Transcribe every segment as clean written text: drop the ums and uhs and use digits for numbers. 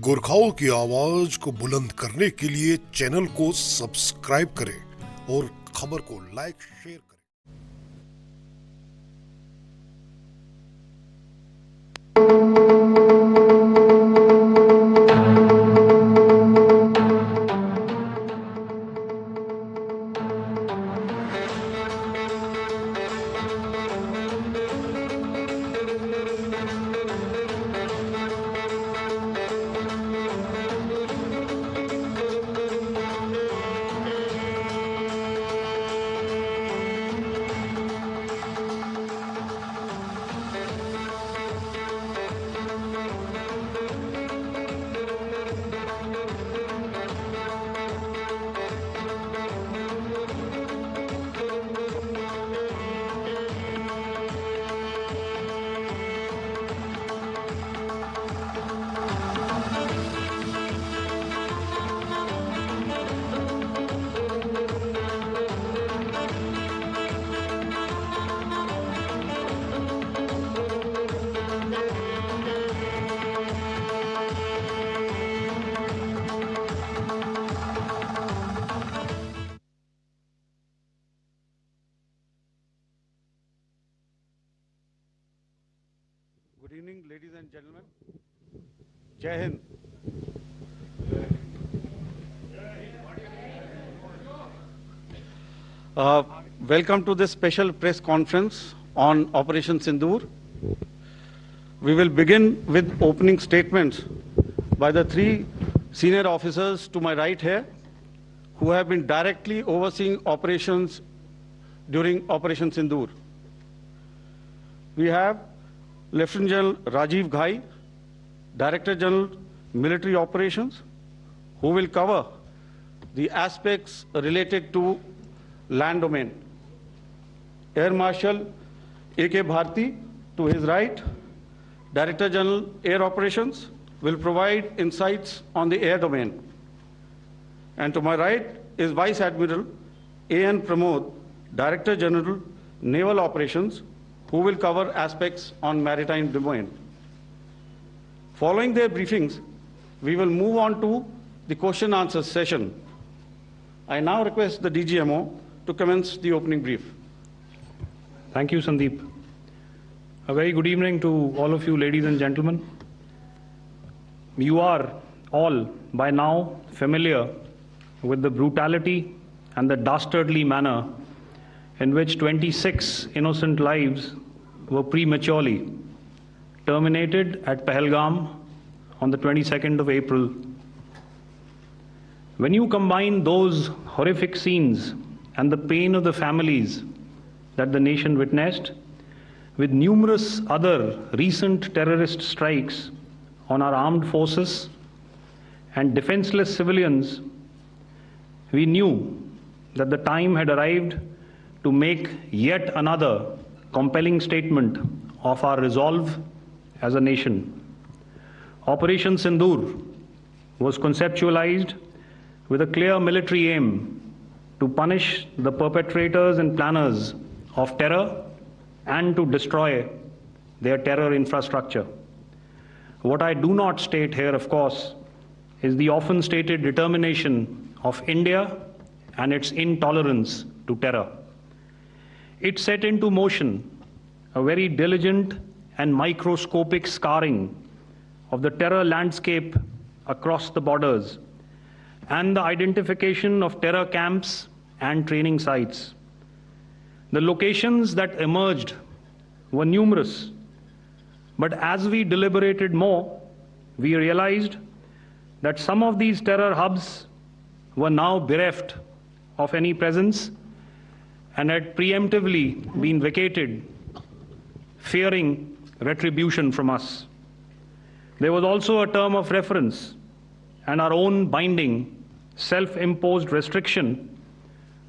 गोरखाओं की आवाज को बुलंद करने के लिए चैनल को सब्सक्राइब करें और खबर को लाइक शेयर करें। Good evening, ladies and gentlemen. Jai Hind. Welcome to this special press conference on Operation Sindoor. We will begin with opening statements by the three senior officers to my right here, who have been directly overseeing operations during Operation Sindoor. We have Lieutenant General Rajiv Ghai, Director General Military Operations, who will cover the aspects related to land domain. Air Marshal A.K. Bharti, to his right, Director General Air Operations, will provide insights on the air domain. And to my right is Vice Admiral A.N. Pramod, Director General Naval Operations, who will cover aspects on maritime domain. Following their briefings, we will move on to the question answer session. I now request the DGMO to commence the opening brief. Thank you, Sandeep. A very good evening to all of you, ladies and gentlemen. You are all by now familiar with the brutality and the dastardly manner in which 26 innocent lives were prematurely terminated at Pahalgam on the 22nd of April. When you combine those horrific scenes and the pain of the families that the nation witnessed with numerous other recent terrorist strikes on our armed forces and defenseless civilians, we knew that the time had arrived to make yet another compelling statement of our resolve as a nation. Operation Sindoor was conceptualized with a clear military aim to punish the perpetrators and planners of terror and to destroy their terror infrastructure. What I do not state here, of course, is the often stated determination of India and its intolerance to terror. It set into motion a very diligent and microscopic scarring of the terror landscape across the borders and the identification of terror camps and training sites. The locations that emerged were numerous, but as we deliberated more, we realized that some of these terror hubs were now bereft of any presence and had preemptively been vacated, fearing retribution from us. There was also a term of reference and our own binding, self-imposed restriction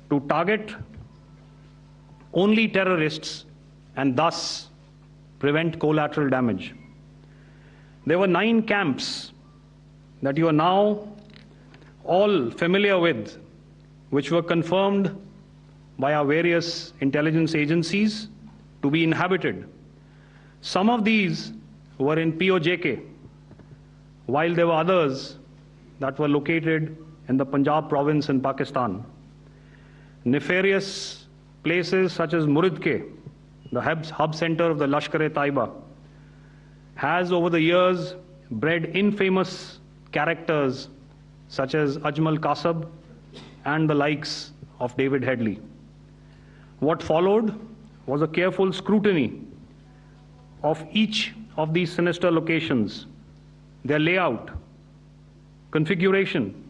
to target only terrorists and thus prevent collateral damage. There were 9 camps that you are now all familiar with, which were confirmed by our various intelligence agencies to be inhabited. Some of these were in POJK, while there were others that were located in the Punjab province in Pakistan. Nefarious places such as Muridke, the hub center of the Lashkar-e-Taiba, has over the years bred infamous characters such as Ajmal Kasab and the likes of David Headley. What followed was a careful scrutiny of each of these sinister locations, their layout, configuration,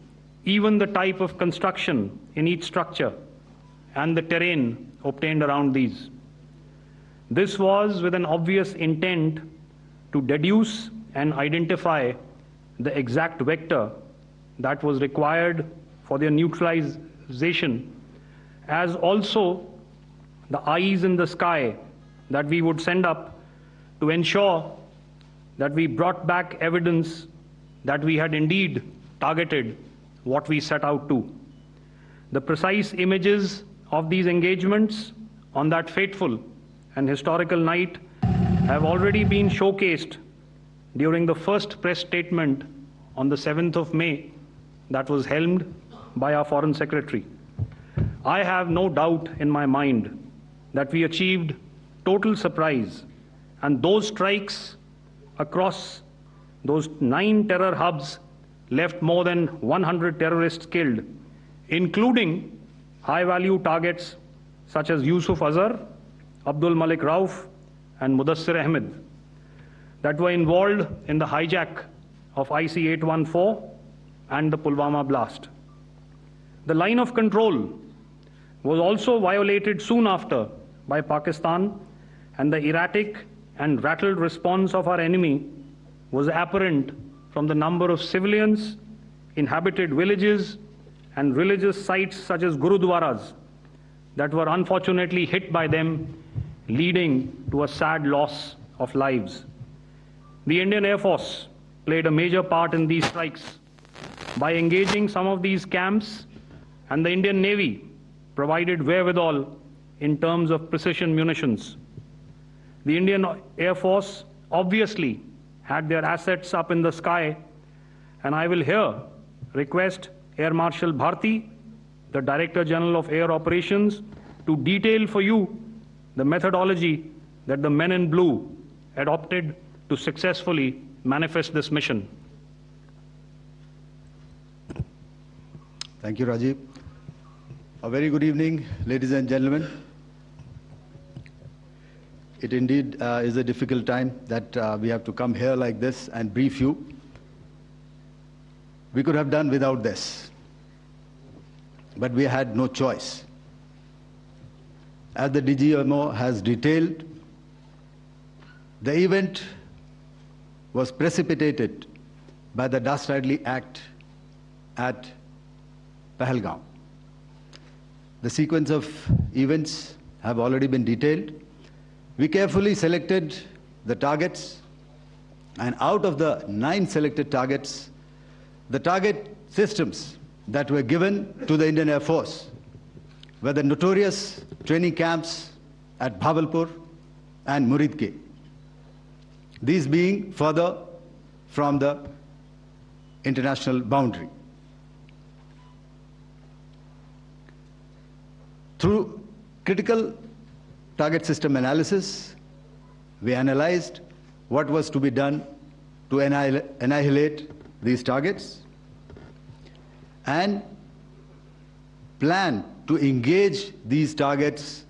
even the type of construction in each structure, and the terrain obtained around these. This was with an obvious intent to deduce and identify the exact vector that was required for their neutralization, as also the eyes in the sky that we would send up to ensure that we brought back evidence that we had indeed targeted what we set out to. The precise images of these engagements on that fateful and historical night have already been showcased during the first press statement on the 7th of May that was helmed by our Foreign Secretary. I have no doubt in my mind that we achieved total surprise, and those strikes across those 9 terror hubs left more than 100 terrorists killed, including high-value targets such as Yusuf Azhar, Abdul Malik Rauf, and Mudassir Ahmed, that were involved in the hijack of IC-814 and the Pulwama blast. The line of control was also violated soon after by Pakistan, and the erratic and rattled response of our enemy was apparent from the number of civilians, inhabited villages, and religious sites such as Gurudwaras that were unfortunately hit by them, leading to a sad loss of lives. The Indian Air Force played a major part in these strikes by engaging some of these camps, and the Indian Navy provided wherewithal in terms of precision munitions. The Indian Air Force obviously had their assets up in the sky, and I will here request Air Marshal Bharti, the Director General of Air Operations, to detail for you the methodology that the men in blue adopted to successfully manifest this mission. Thank you, Rajiv. A very good evening, ladies and gentlemen. It indeed is a difficult time that we have to come here like this and brief you. We could have done without this, but we had no choice. As the DGMO has detailed, the event was precipitated by the dastardly act at Pahalgam. The sequence of events have already been detailed. We carefully selected the targets, and out of the 9 selected targets, the target systems that were given to the Indian Air Force were the notorious training camps at Bhabalpur and Muridke, these being further from the international boundary. Through critical target system analysis, we analyzed what was to be done to annihilate these targets and plan to engage these targets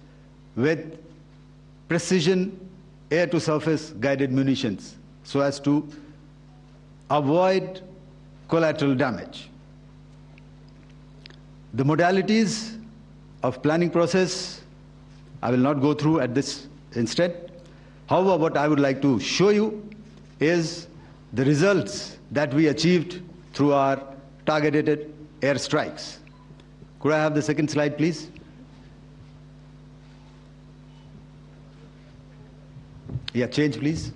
with precision air-to-surface guided munitions so as to avoid collateral damage. The modalities of planning process I will not go through at this instant. However, what I would like to show you is the results that we achieved through our targeted airstrikes. Could I have the second slide, please? Yeah, change, please.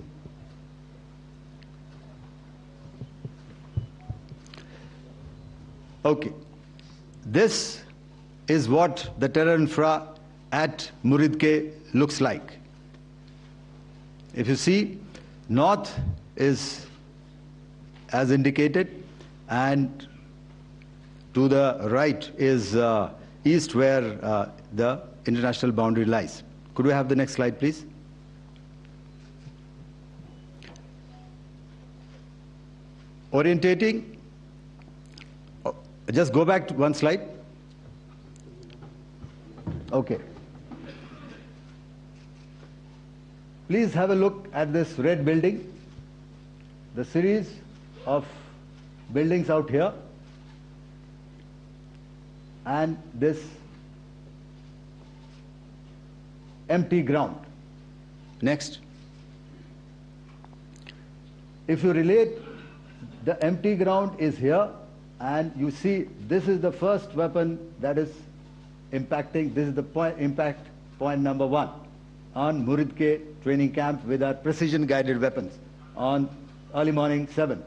Okay. This is what the terror infra at Muridke looks like. If you see, north is as indicated, and to the right is east, where the international boundary lies. Could we have the next slide, please? Orientating. Just go back to one slide. Okay. Please have a look at this red building, the series of buildings out here, and this empty ground. Next. If you relate, the empty ground is here, and you see this is the first weapon that is impacting. This is the impact point number 1 on Muridke training camp with our precision guided weapons on early morning 7th.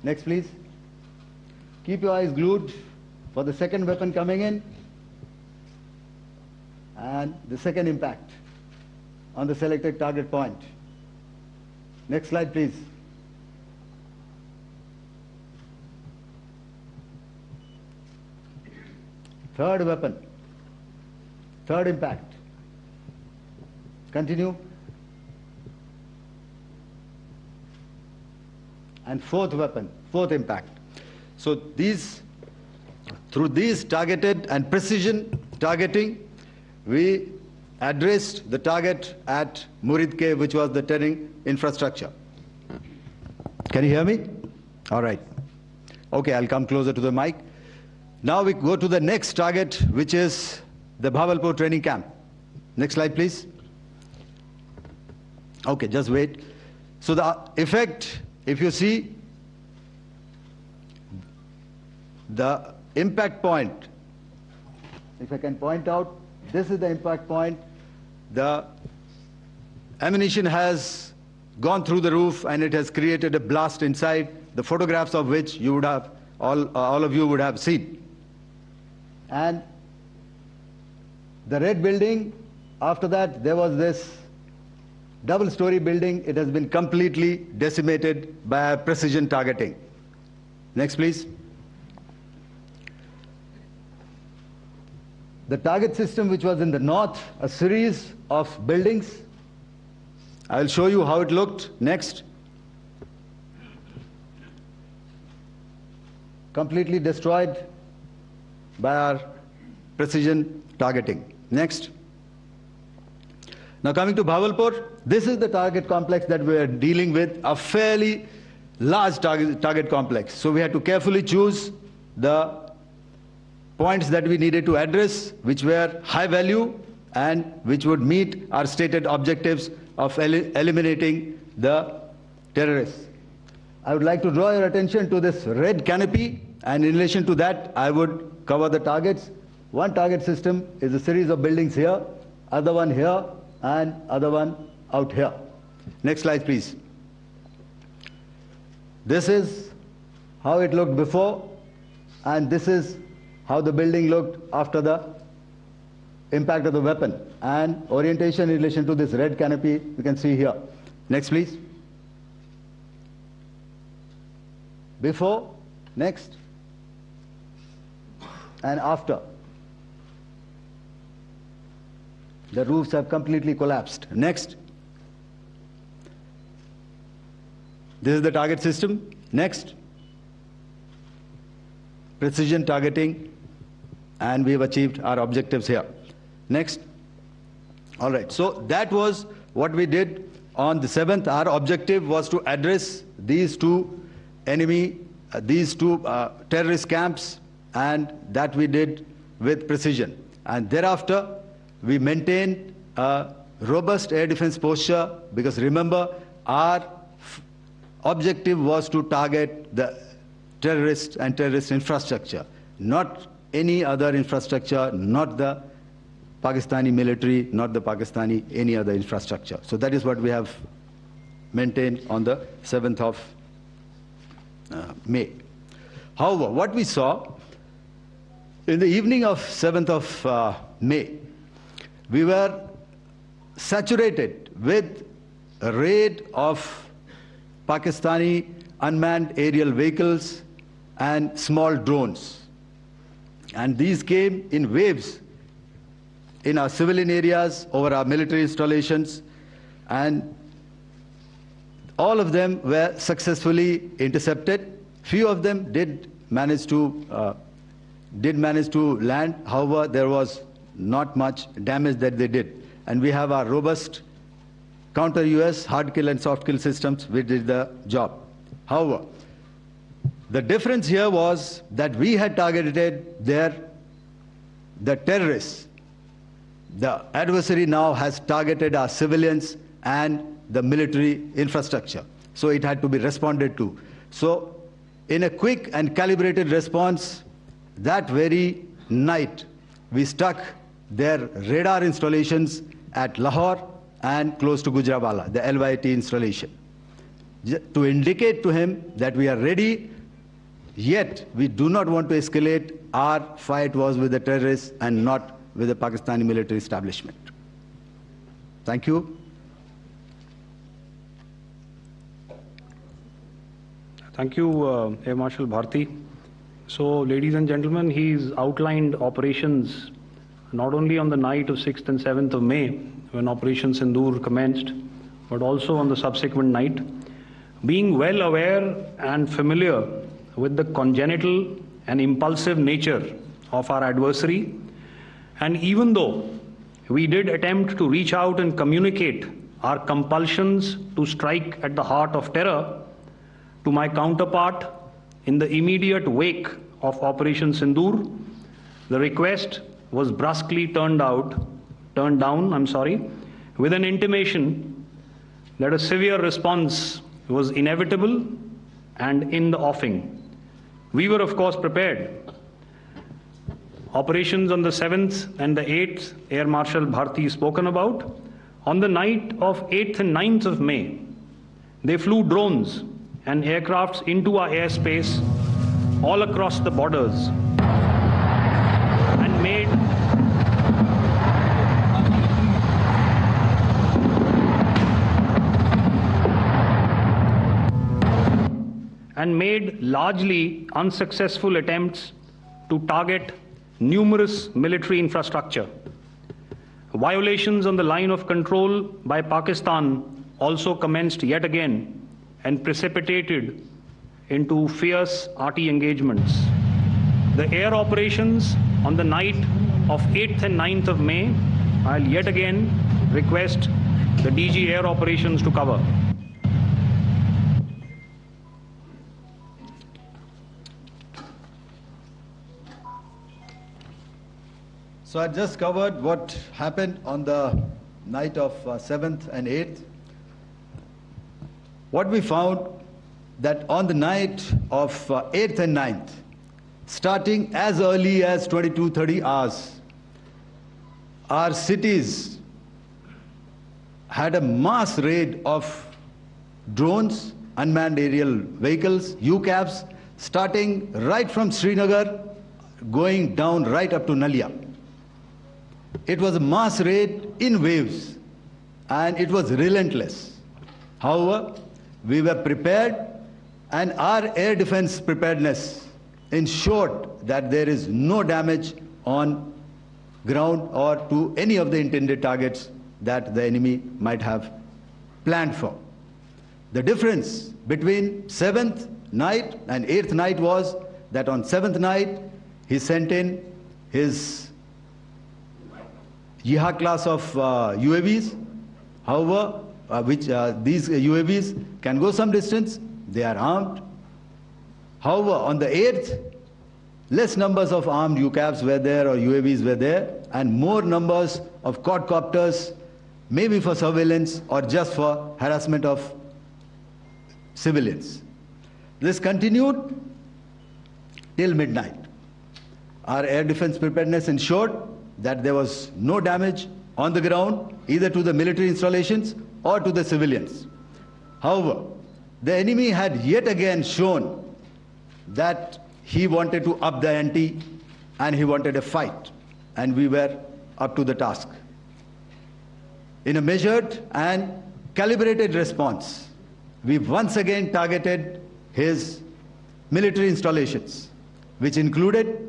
Next, please. Keep your eyes glued for the second weapon coming in and the second impact on the selected target point. Next slide, please. Third weapon, third impact. Continue. And fourth weapon, fourth impact. So through these targeted and precision targeting, we addressed the target at Muridke, which was the terrain infrastructure. Can you hear me? All right. Okay, I'll come closer to the mic. Now we go to the next target, which is the Bhavalpur training camp. Next slide, please. Okay, just wait. So the effect, if you see, the impact point, if I can point out, this is the impact point. The ammunition has gone through the roof and it has created a blast inside, the photographs of which you would have, all of you would have seen. And the red building, after that, there was this double-story building. It has been completely decimated by precision targeting. Next, please. The target system, which was in the north, a series of buildings. I'll show you how it looked. Next. Completely destroyed by our precision targeting. Next. Now coming to Bhavalpur, this is the target complex that we are dealing with, a fairly large target complex. So we had to carefully choose the points that we needed to address, which were high value and which would meet our stated objectives of eliminating the terrorists. I would like to draw your attention to this red canopy, and in relation to that, I would cover the targets. One target system is a series of buildings here, other one here, and other one out here. Next slide, please. This is how it looked before, and this is how the building looked after the impact of the weapon. And orientation in relation to this red canopy, you can see here. Next, please. Before, next, and after. The roofs have completely collapsed. Next. This is the target system. Next. Precision targeting, and we have achieved our objectives here. Next. All right, so that was what we did on the 7th. Our objective was to address these two terrorist camps, and that we did with precision. And thereafter, we maintained a robust air defense posture, because remember, our objective was to target the terrorists and terrorist infrastructure, not any other infrastructure, not the Pakistani military, not the Pakistani any other infrastructure. So that is what we have maintained on the 7th of May. However, what we saw in the evening of 7th of May, we were saturated with a raid of Pakistani unmanned aerial vehicles, and small drones. And these came in waves in our civilian areas, over our military installations, and all of them were successfully intercepted. Few of them did manage to land. However, there was not much damage that they did. And we have our robust counter-US hard kill and soft kill systems which did the job. However, the difference here was that we had targeted the terrorists. The adversary now has targeted our civilians and the military infrastructure. So it had to be responded to. So in a quick and calibrated response, that very night, we struck their radar installations at Lahore and close to Gujranwala, the LYT installation, to indicate to him that we are ready, yet we do not want to escalate. Our fight was with the terrorists and not with the Pakistani military establishment. Thank you. Thank you, Air Marshal Bharti. So, ladies and gentlemen, he's outlined operations not only on the night of 6th and 7th of May, when Operation Sindoor commenced, but also on the subsequent night. Being well aware and familiar with the congenital and impulsive nature of our adversary, and even though we did attempt to reach out and communicate our compulsions to strike at the heart of terror to my counterpart in the immediate wake of Operation Sindoor, the request was brusquely turned down, with an intimation that a severe response was inevitable and in the offing. We were, of course, prepared. Operations on the 7th and the 8th, Air Marshal Bharti spoken about. On the night of 8th and 9th of May, they flew drones and aircrafts into our airspace all across the borders and made largely unsuccessful attempts to target numerous military infrastructure. Violations on the line of control by Pakistan also commenced yet again and precipitated into fierce RT engagements. The air operations on the night of 8th and 9th of May, I'll yet again request the DG Air Operations to cover. So I just covered what happened on the night of 7th and 8th. What we found that on the night of 8th and 9th, starting as early as 22:30 hours, our cities had a mass raid of drones, unmanned aerial vehicles, UCAVs, starting right from Srinagar, going down right up to Nalia. It was a mass raid in waves, and it was relentless. However, we were prepared, and our air defense preparedness ensured that there is no damage on ground or to any of the intended targets that the enemy might have planned for. The difference between 7th night and 8th night was that on 7th night, he sent in his Jihad class of UAVs. However, these UAVs can go some distance, they are armed. However, on the 8th, less numbers of armed UCAVs were there or UAVs were there, and more numbers of quadcopters, maybe for surveillance or just for harassment of civilians. This continued till midnight. Our air defense preparedness ensured that there was no damage on the ground, either to the military installations or to the civilians. However, the enemy had yet again shown that he wanted to up the ante and he wanted a fight, and we were up to the task. In a measured and calibrated response, we once again targeted his military installations, which included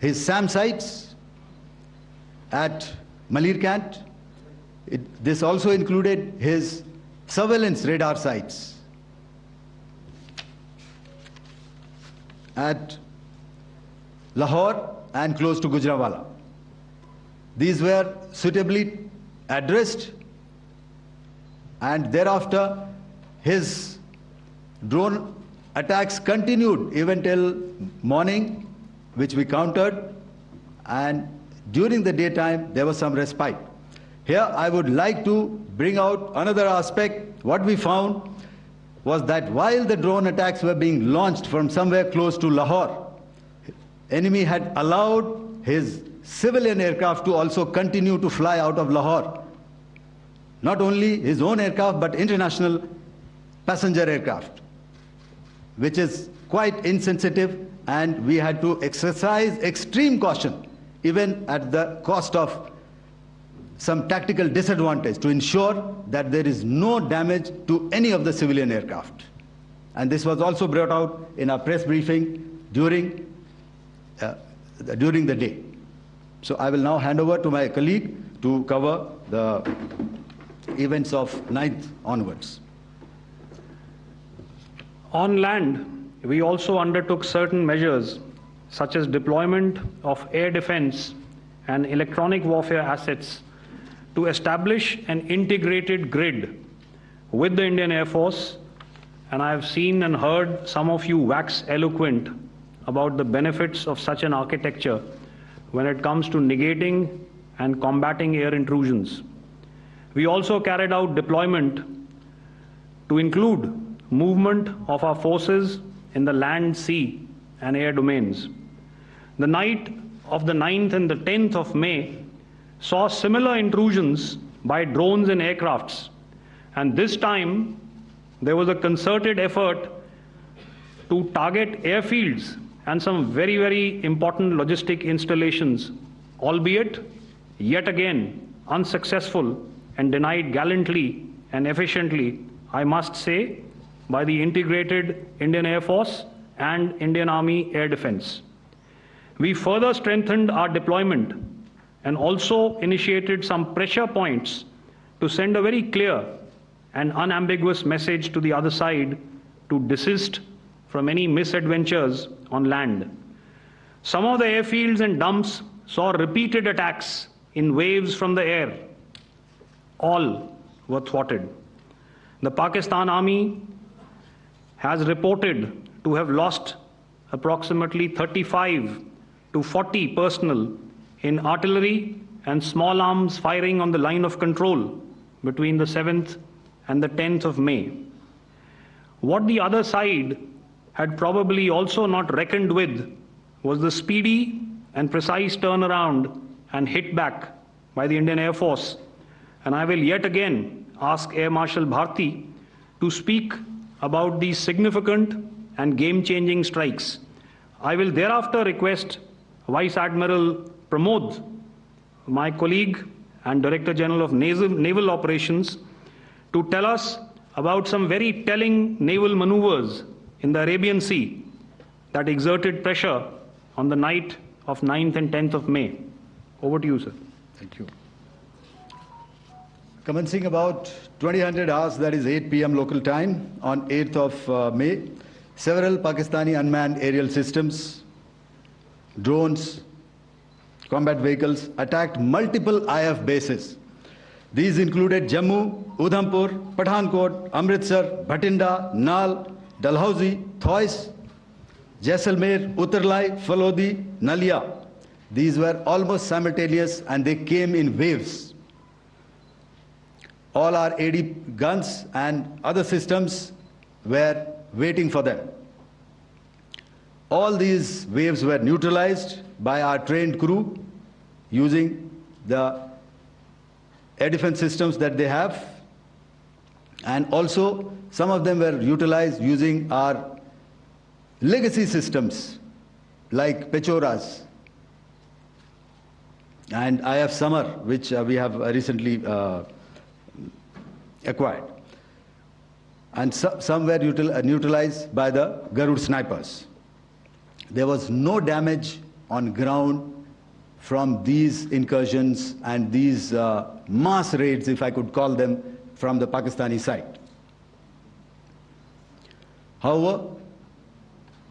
his SAM sites at Malirkant. This also included his surveillance radar sites at Lahore and close to Gujranwala. These were suitably addressed, and thereafter his drone attacks continued even till morning, which we countered, and during the daytime there was some respite. Here I would like to bring out another aspect. What we found was that while the drone attacks were being launched from somewhere close to Lahore, enemy had allowed his civilian aircraft to also continue to fly out of Lahore. Not only his own aircraft, but international passenger aircraft, which is quite insensitive, and we had to exercise extreme caution, even at the cost of some tactical disadvantage, to ensure that there is no damage to any of the civilian aircraft. And this was also brought out in our press briefing during the day. So I will now hand over to my colleague to cover the events of 9th onwards. On land, we also undertook certain measures such as deployment of air defense and electronic warfare assets to establish an integrated grid with the Indian Air Force, and I have seen and heard some of you wax eloquent about the benefits of such an architecture when it comes to negating and combating air intrusions. We also carried out deployment to include movement of our forces in the land, sea, and air domains. The night of the 9th and the 10th of May saw similar intrusions by drones and aircrafts, and this time there was a concerted effort to target airfields and some very, very important logistic installations, albeit yet again unsuccessful and denied gallantly and efficiently, I must say, by the integrated Indian Air Force and Indian Army Air Defense. We further strengthened our deployment and also initiated some pressure points to send a very clear and unambiguous message to the other side to desist from any misadventures on land. Some of the airfields and dumps saw repeated attacks in waves from the air. All were thwarted. The Pakistan Army has reported to have lost approximately 35 to 40 personnel in artillery and small arms firing on the line of control between the 7th and the 10th of May. What the other side had probably also not reckoned with was the speedy and precise turnaround and hit back by the Indian Air Force. And I will yet again ask Air Marshal Bharti to speak about these significant and game-changing strikes. I will thereafter request Vice Admiral Pramod, my colleague and Director General of Naval Operations, to tell us about some very telling naval maneuvers in the Arabian Sea that exerted pressure on the night of 9th and 10th of May. Over to you, sir. Thank you. Commencing about 2000 hours, that is 8 p.m. local time, on 8th of May, several Pakistani unmanned aerial systems, drones, combat vehicles attacked multiple IF bases. These included Jammu, Udhampur, Pathankot, Amritsar, Bhatinda, Nal, Dalhousie, Thois, Jaisalmer, Uttarlai, Falodi, Nalia. These were almost simultaneous and they came in waves. All our AD guns and other systems were waiting for them. All these waves were neutralized by our trained crew using the air defense systems that they have, and also some of them were utilized using our legacy systems like Pechoras and IF Summer, which we have recently acquired. and some were neutralized by the Garud snipers. There was no damage on ground from these incursions and these mass raids, if I could call them, from the Pakistani side. However,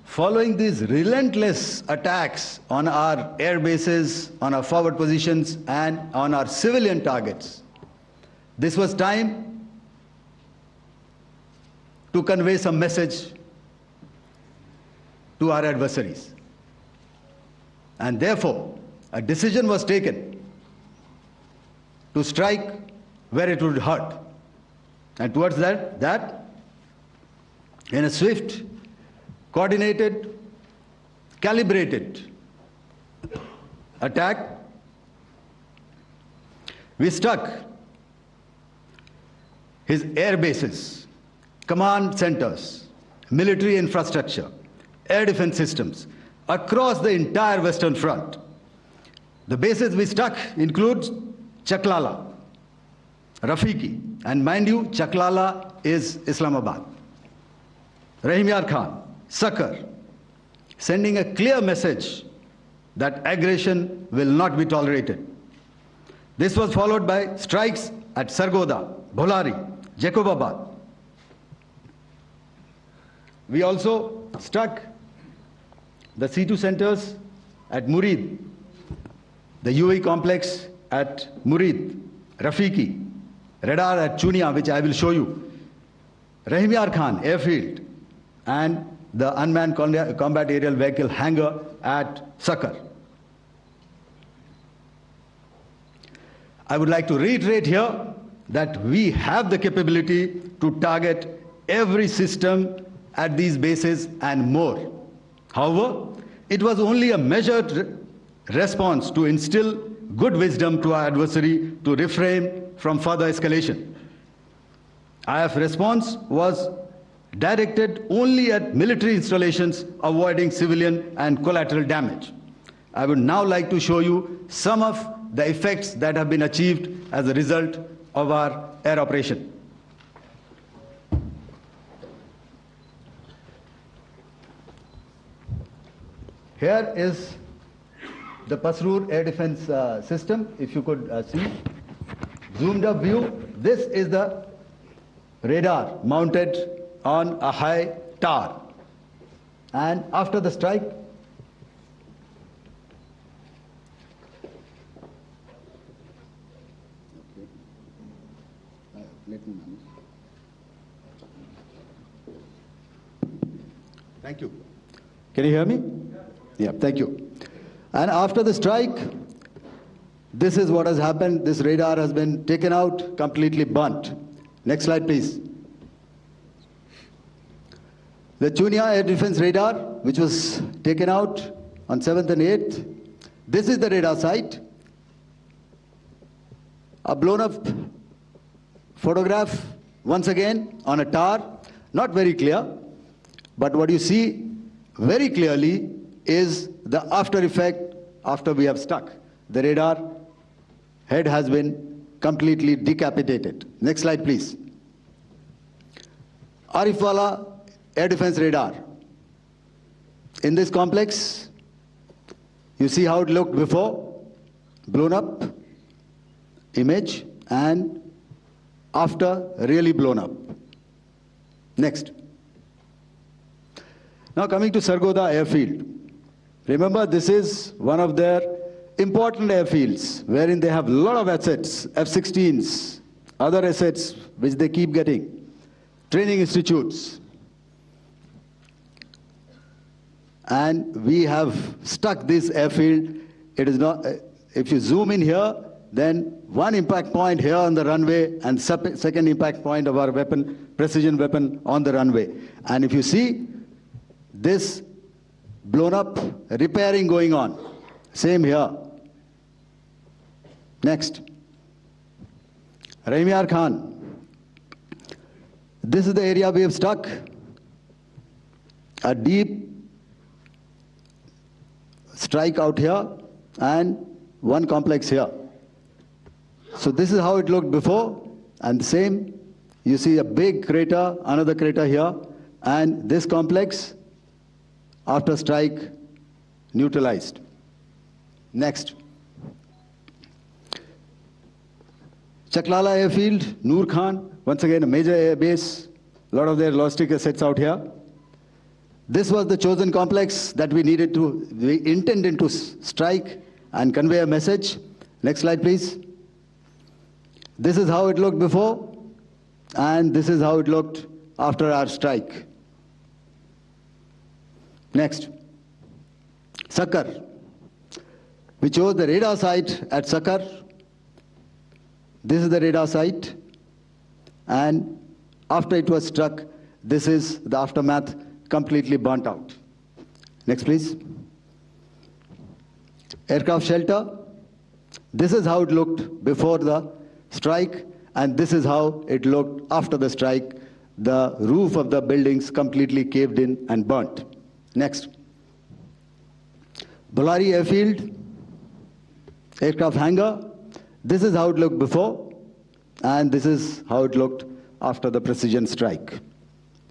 following these relentless attacks on our air bases, on our forward positions, and on our civilian targets, this was time to convey some message to our adversaries. And therefore, a decision was taken to strike where it would hurt. And towards that, in a swift, coordinated, calibrated attack, we struck his air bases, command centers, military infrastructure, air defense systems across the entire Western Front. The bases we struck include Chaklala, Rafiki, and mind you, Chaklala is Islamabad. Rahim Yar Khan, Sakar, sending a clear message that aggression will not be tolerated. This was followed by strikes at Sargoda, Bholari, Jacobabad. We also struck the C2 centers at Murid, the UAE complex at Murid, Rafiki, radar at Chunia, which I will show you, Rahim Yar Khan airfield, and the unmanned combat aerial vehicle hangar at Sakar. I would like to reiterate here that we have the capability to target every system at these bases and more. However, it was only a measured response to instill good wisdom to our adversary to refrain from further escalation. IF response was directed only at military installations, avoiding civilian and collateral damage. I would now like to show you some of the effects that have been achieved as a result of our air operation. Here is the Pasrur air defense system, if you could see. Zoomed up view, this is the radar mounted on a high tower. And after the strike, thank you. Can you hear me? Yeah, thank you. And after the strike, this is what has happened. This radar has been taken out, completely burnt. Next slide, please. The Chunia air defense radar, which was taken out on 7th and 8th. This is the radar site. A blown up photograph, once again, on a tower. Not very clear, but what you see very clearly is the after effect after we have struck. The radar head has been completely decapitated. Next slide, please. Arifwala air defense radar. In this complex, you see how it looked before, blown up image, and after really blown up. Next. Now coming to Sargoda airfield. Remember, this is one of their important airfields wherein they have a lot of assets, F-16s, other assets which they keep getting, training institutes. And we have stuck this airfield. It is not, if you zoom in here, then one impact point here on the runway and second impact point of our weapon, precision weapon on the runway. And if you see this blown up repairing going on, same here. Next. Rahim Yar Khan. This is the area we have struck. A deep strike out here and one complex here. So this is how it looked before, and the same You see a big crater, another crater here, and this complex, after strike, neutralized. Next. Chaklala Airfield, Noor Khan, once again a major air base, a lot of their logistic assets out here. This was the chosen complex that we intended to strike and convey a message. Next slide, please. This is how it looked before, and this is how it looked after our strike. Next. Sakar. We chose the radar site at Sakar. This is the radar site, and after it was struck, this is the aftermath, completely burnt out. Next, please. Aircraft shelter. This is how it looked before the strike, and this is how it looked after the strike. The roof of the buildings completely caved in and burnt. Next. Bolari Airfield, aircraft hangar. This is how it looked before, and this is how it looked after the precision strike.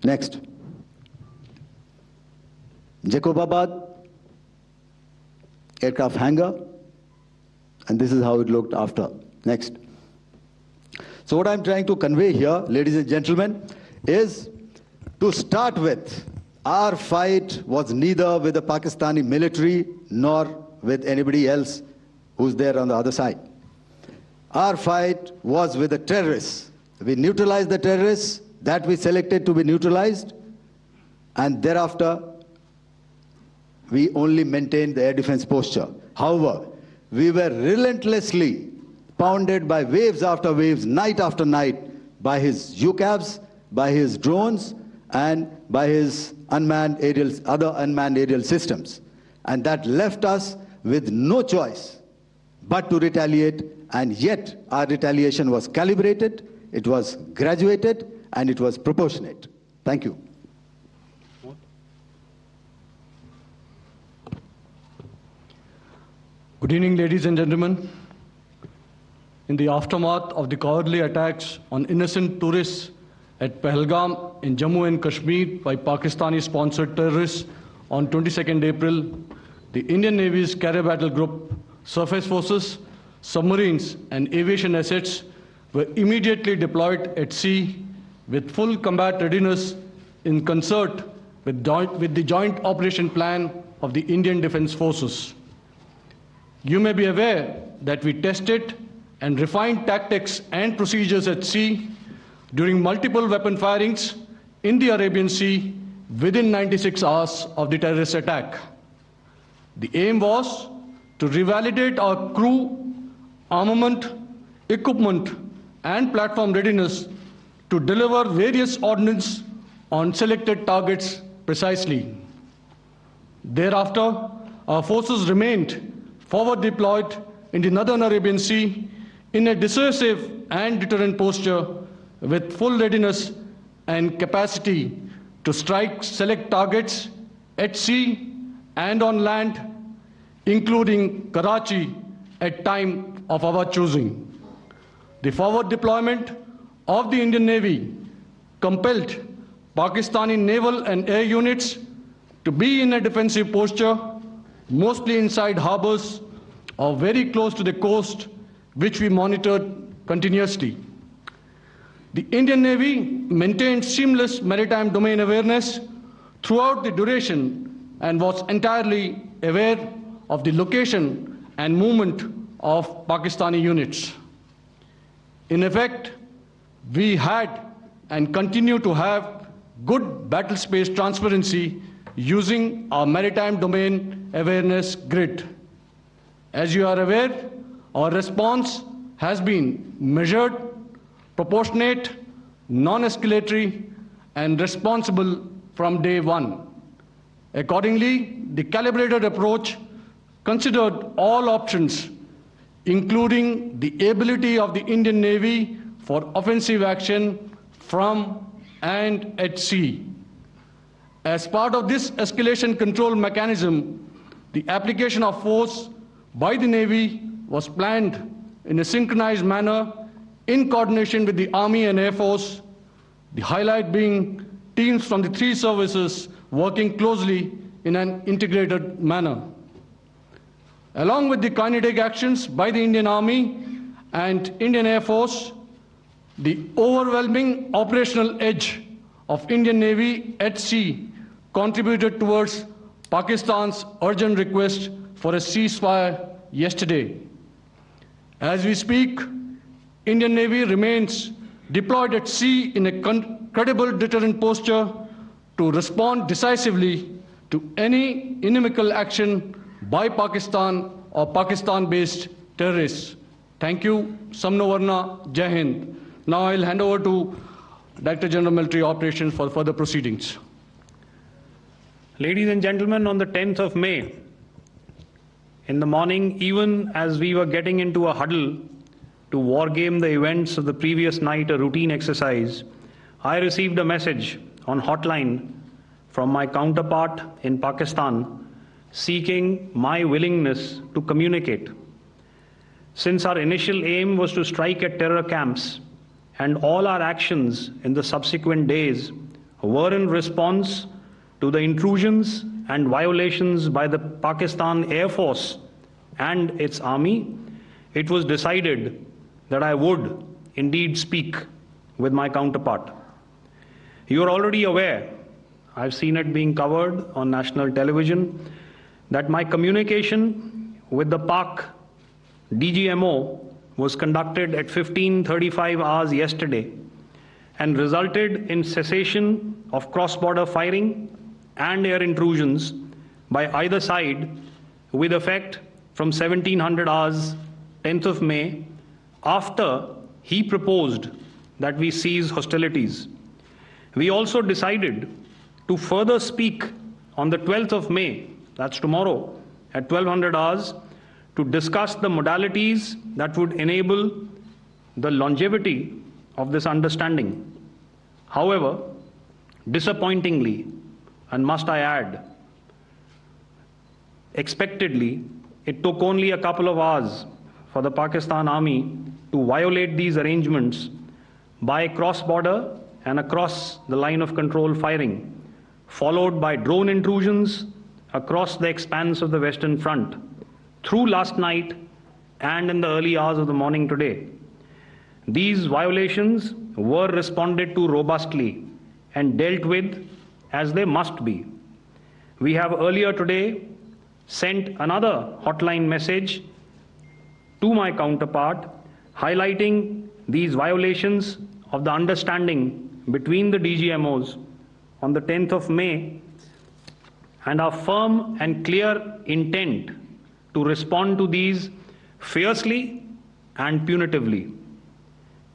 Next. Jacobabad, aircraft hangar, and this is how it looked after. Next. So what I'm trying to convey here, ladies and gentlemen, is to start with, our fight was neither with the Pakistani military nor with anybody else who's there on the other side. Our fight was with the terrorists. We neutralized the terrorists that we selected to be neutralized, and thereafter we only maintained the air defense posture. However, we were relentlessly pounded by waves after waves, night after night, by his UCAVs, by his drones, and by his other unmanned aerial systems. And that left us with no choice but to retaliate, and yet our retaliation was calibrated, it was graduated, and it was proportionate. Thank you. Good evening, ladies and gentlemen. In the aftermath of the cowardly attacks on innocent tourists at Pahalgam in Jammu and Kashmir by Pakistani-sponsored terrorists on 22nd April, the Indian Navy's Carrier Battle Group, surface forces, submarines, and aviation assets were immediately deployed at sea with full combat readiness in concert with the Joint Operation Plan of the Indian Defence Forces. You may be aware that we tested and refined tactics and procedures at sea during multiple weapon firings in the Arabian Sea within 96 hours of the terrorist attack. The aim was to revalidate our crew, armament, equipment, and platform readiness to deliver various ordnance on selected targets precisely. Thereafter, our forces remained forward deployed in the Northern Arabian Sea in a dissuasive and deterrent posture with full readiness and capacity to strike select targets at sea and on land, including Karachi at time of our choosing. The forward deployment of the Indian Navy compelled Pakistani naval and air units to be in a defensive posture, mostly inside harbors or very close to the coast, which we monitored continuously. The Indian Navy maintained seamless maritime domain awareness throughout the duration and was entirely aware of the location and movement of Pakistani units. In effect, we had and continue to have good battle space transparency using our maritime domain awareness grid. As you are aware, our response has been measured, proportionate, non-escalatory, and responsible from day one. Accordingly, the calibrated approach considered all options, including the ability of the Indian Navy for offensive action from and at sea. As part of this escalation control mechanism, the application of force by the Navy was planned in a synchronized manner in coordination with the Army and Air Force The highlight being teams from the three services working closely in an integrated manner. Along with the kinetic actions by the Indian Army and Indian Air Force, the overwhelming operational edge of Indian Navy at sea contributed towards Pakistan's urgent request for a ceasefire yesterday. As we speak, Indian Navy remains deployed at sea in a credible deterrent posture to respond decisively to any inimical action by Pakistan or Pakistan-based terrorists. Thank you. Samno Varna, Jai Hind. Now I'll hand over to Director General Military Operations for further proceedings. Ladies and gentlemen, on the 10th of May, in the morning, even as we were getting into a huddle to wargame the events of the previous night, a routine exercise, I received a message on hotline from my counterpart in Pakistan seeking my willingness to communicate. Since our initial aim was to strike at terror camps, and all our actions in the subsequent days were in response to the intrusions and violations by the Pakistan Air Force and its army, it was decided that I would indeed speak with my counterpart. You are already aware, I've seen it being covered on national television, that my communication with the Pak DGMO was conducted at 15:35 hours yesterday and resulted in cessation of cross-border firing and air intrusions by either side with effect from 1700 hours 10th of May, after he proposed that we cease hostilities. We also decided to further speak on the 12th of May, that's tomorrow, at 1200 hours, to discuss the modalities that would enable the longevity of this understanding. However, disappointingly, and must I add, expectedly, it took only a couple of hours for the Pakistan Army to violate these arrangements by cross-border and across the line of control firing, followed by drone intrusions across the expanse of the Western Front, through last night and in the early hours of the morning today. These violations were responded to robustly and dealt with as they must be. We have earlier today sent another hotline message to my counterpart highlighting these violations of the understanding between the DGMOs on the 10th of May and our firm and clear intent to respond to these fiercely and punitively,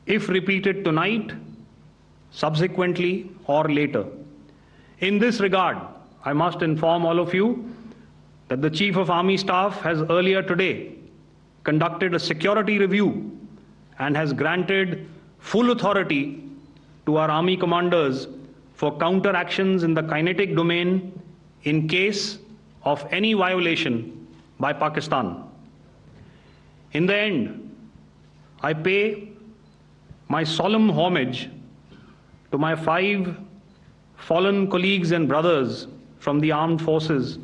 if repeated tonight, subsequently, or later. In this regard, I must inform all of you that the Chief of Army Staff has earlier today conducted a security review and has granted full authority to our Army commanders for counter-actions in the kinetic domain in case of any violation by Pakistan. In the end, I pay my solemn homage to my 5 fallen colleagues and brothers from the armed forces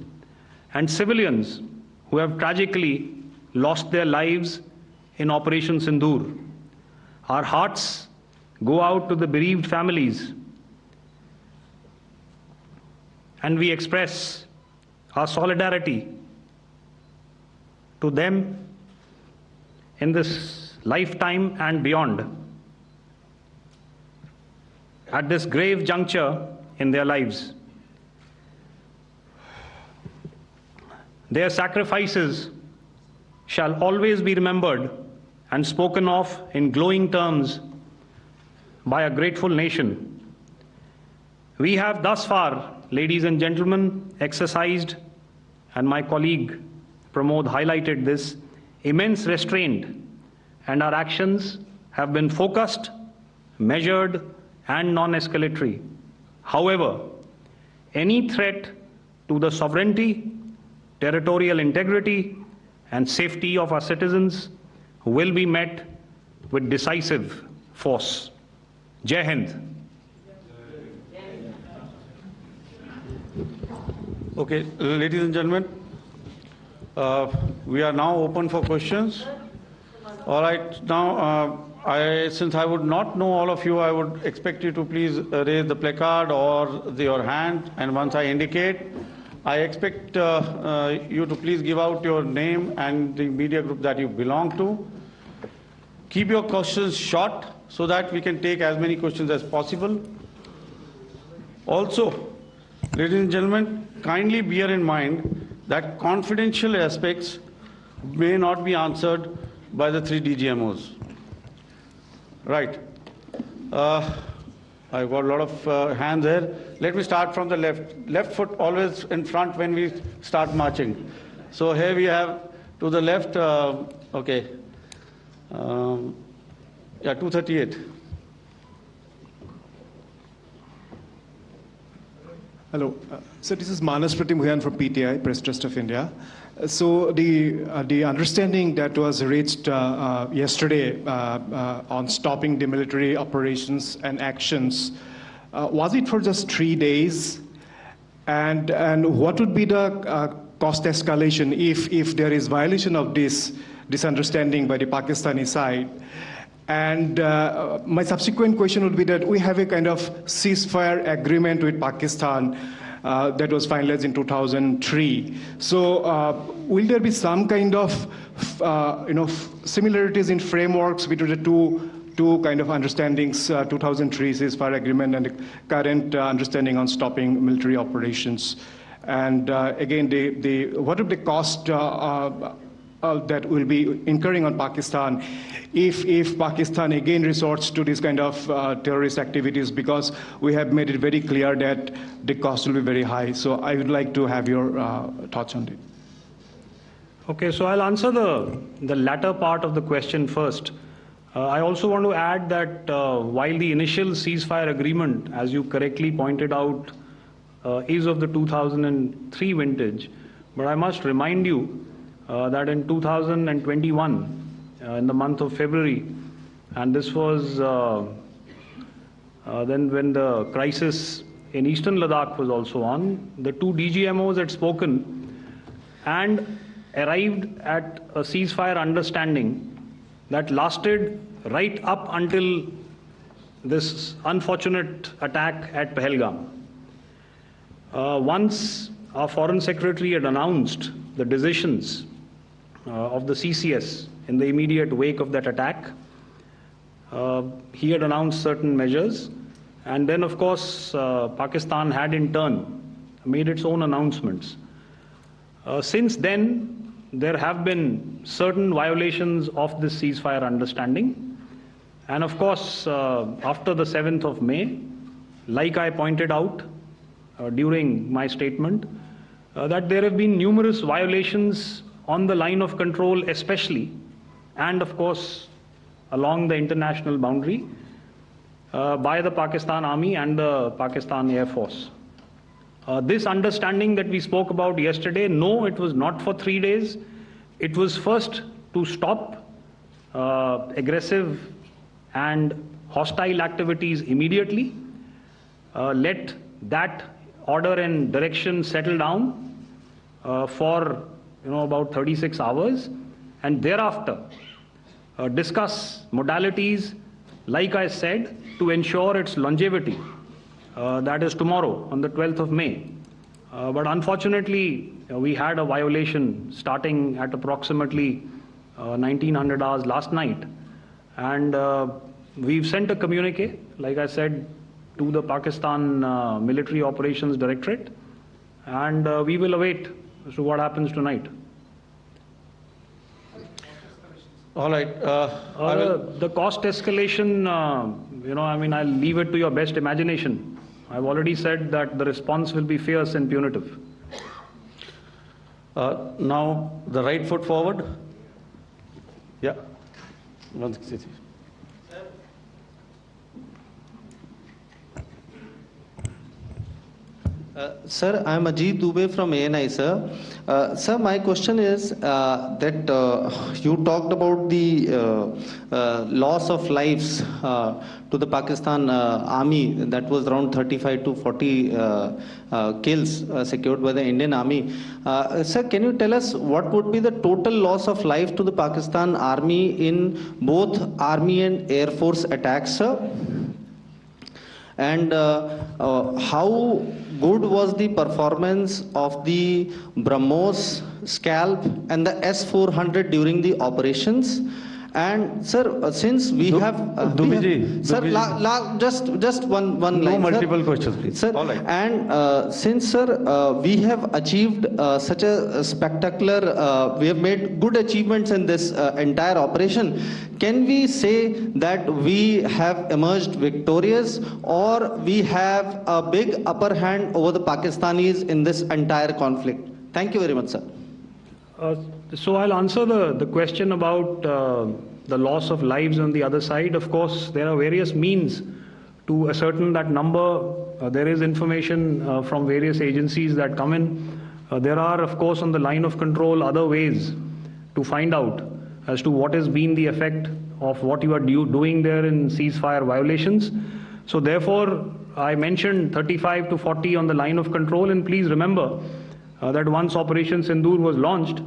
and civilians who have tragically lost their lives in Operation Sindoor. Our hearts go out to the bereaved families, and we express our solidarity to them in this lifetime and beyond, at this grave juncture in their lives. Their sacrifices shall always be remembered and spoken of in glowing terms by a grateful nation. We have thus far, ladies and gentlemen, exercised, and my colleague Pramod highlighted this, immense restraint, and our actions have been focused, measured, and non-escalatory. However, any threat to the sovereignty, territorial integrity, and safety of our citizens will be met with decisive force. Jai Hind. Okay, ladies and gentlemen, we are now open for questions. All right, now since I would not know all of you, I would expect you to please raise the placard or your hand, and once I indicate, I expect you to please give out your name and the media group that you belong to. Keep your questions short so that we can take as many questions as possible. Also, ladies and gentlemen, kindly bear in mind that confidential aspects may not be answered by the 3 DGMOs. Right. I've got a lot of hands here. Let me start from the left. Left foot always in front when we start marching. So here we have to the left, okay. Yeah, 238. Hello. So this is Manas Pratimhuyan from PTI, Press Trust of India. So the understanding that was reached yesterday on stopping the military operations and actions, was it for just 3 days? And what would be the cost escalation if there is violation of this understanding by the Pakistani side? And my subsequent question would be that we have a kind of ceasefire agreement with Pakistan that was finalized in 2003. So will there be some kind of similarities in frameworks between the two kind of understandings, 2003 ceasefire agreement and the current understanding on stopping military operations? And again, what would the cost that will be incurring on Pakistan if Pakistan again resorts to this kind of terrorist activities, because we have made it very clear that the cost will be very high. So I would like to have your thoughts on it. Okay, so I'll answer the latter part of the question first. I also want to add that while the initial ceasefire agreement, as you correctly pointed out, is of the 2003 vintage, but I must remind you that in 2021, in the month of February, and this was then when the crisis in eastern Ladakh was also on, the 2 DGMOs had spoken and arrived at a ceasefire understanding that lasted right up until this unfortunate attack at Pahalgam. Once our Foreign Secretary had announced the decisions of the CCS in the immediate wake of that attack, he had announced certain measures, and then of course Pakistan had in turn made its own announcements. Since then, there have been certain violations of this ceasefire understanding, and of course after the 7th of May, like I pointed out during my statement, that there have been numerous violations on the line of control especially, and of course along the international boundary by the Pakistan Army and the Pakistan Air Force. This understanding that we spoke about yesterday, no, it was not for 3 days. It was first to stop aggressive and hostile activities immediately, let that order and direction settle down for about 36 hours, and thereafter discuss modalities, like I said, to ensure its longevity. That is tomorrow, on the 12th of May. But unfortunately, we had a violation starting at approximately 1900 hours last night. And we've sent a communique, like I said, to the Pakistan Military Operations Directorate. And we will await as to what happens tonight. All right. The cost escalation, I'll leave it to your best imagination. I've already said that the response will be fierce and punitive. Now, the right foot forward. Yeah. 163. Sir, I am Ajit Dubey from ANI, sir. Sir, my question is that you talked about the loss of lives to the Pakistan army, that was around 35 to 40 kills secured by the Indian army. Sir, can you tell us what would be the total loss of life to the Pakistan army in both army and air force attacks, sir? And how good was the performance of the BrahMos, Scalp and the S-400 during the operations? And sir, since we have... Sir, just one line. No multiple questions, please. Sir, all right. And since, sir, we have achieved such a spectacular, we have made good achievements in this entire operation, can we say that we have emerged victorious, or we have a big upper hand over the Pakistanis in this entire conflict? Thank you very much, sir. So I'll answer the question about the loss of lives on the other side. Of course, there are various means to ascertain that number. There is information from various agencies that come in. There are, of course, on the line of control, other ways to find out as to what has been the effect of what you are doing there in ceasefire violations. So therefore, I mentioned 35 to 40 on the line of control, and please remember that once Operation Sindoor was launched,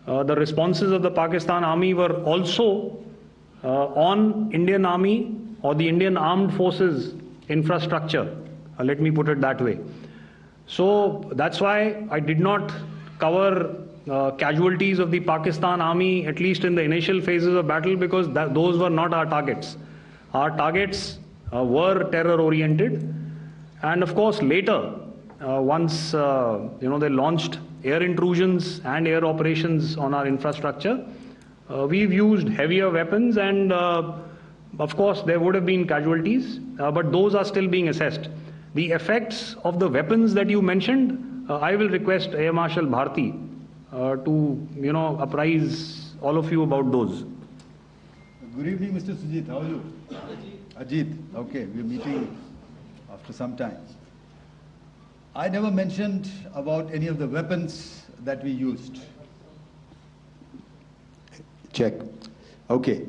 the responses of the Pakistan Army were also on Indian Army or the Indian Armed Forces infrastructure. Let me put it that way. So that's why I did not cover casualties of the Pakistan Army, at least in the initial phases of battle, because those were not our targets. Our targets were terror-oriented, and of course later, once they launched air intrusions and air operations on our infrastructure, we've used heavier weapons, and of course there would have been casualties, but those are still being assessed. The effects of the weapons that you mentioned, I will request Air Marshal Bharti to apprise all of you about those. Good evening, Mr. Sujit. How are you? Ajit. Okay, we're meeting after some time. I never mentioned about any of the weapons that we used. Check. Okay.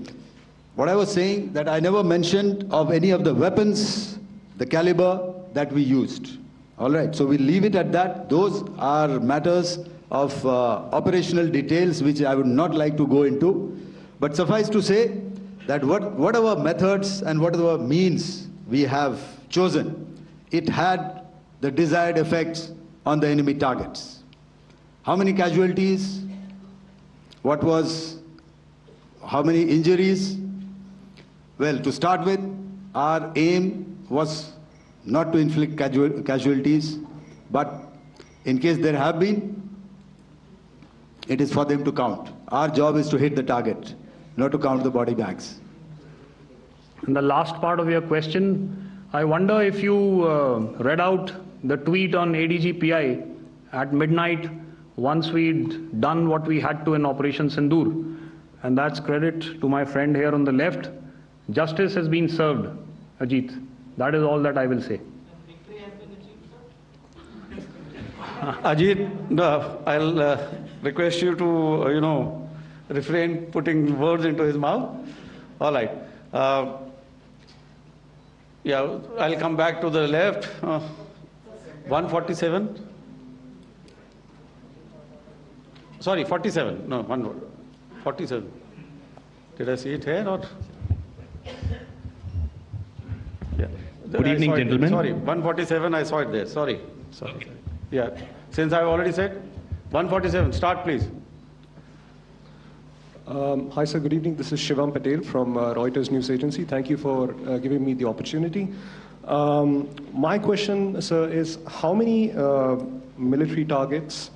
What I was saying, that I never mentioned of any of the weapons, the caliber that we used. All right, so we'll leave it at that. Those are matters of operational details which I would not like to go into. But suffice to say that whatever methods and whatever means we have chosen, it had the desired effects on the enemy targets. How many casualties? How many injuries? Well, to start with, our aim was not to inflict casualties, but in case there have been, it is for them to count. Our job is to hit the target, not to count the body bags. And the last part of your question, I wonder if you read out the tweet on ADG-PI at midnight once we'd done what we had to in Operation Sindoor. And that's credit to my friend here on the left. Justice has been served, Ajit. That is all that I will say. Ajit, I'll request you to, refrain putting words into his mouth. All right. Yeah, I'll come back to the left. 147. Sorry, 47. No, 47. Did I see it here or? Yeah. Good evening, gentlemen. Sorry, 147. I saw it there. Sorry. Yeah. Since I've already said 147. Start, please. Hi, sir. Good evening. This is Shivam Patel from Reuters News Agency. Thank you for giving me the opportunity. My question, sir, is how many military targets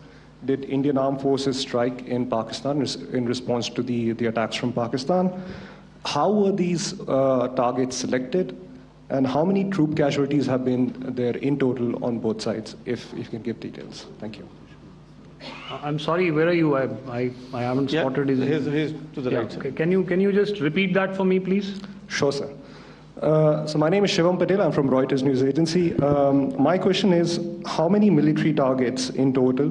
did Indian Armed Forces strike in Pakistan in response to the attacks from Pakistan? How were these targets selected? And how many troop casualties have been there in total on both sides, if you can give details? Thank you. I'm sorry, where are you? I haven't spotted his... He's to the right. Okay. Can you just repeat that for me, please? Sure, sir. So my name is Shivam Patel. I'm from Reuters News Agency. My question is, how many military targets in total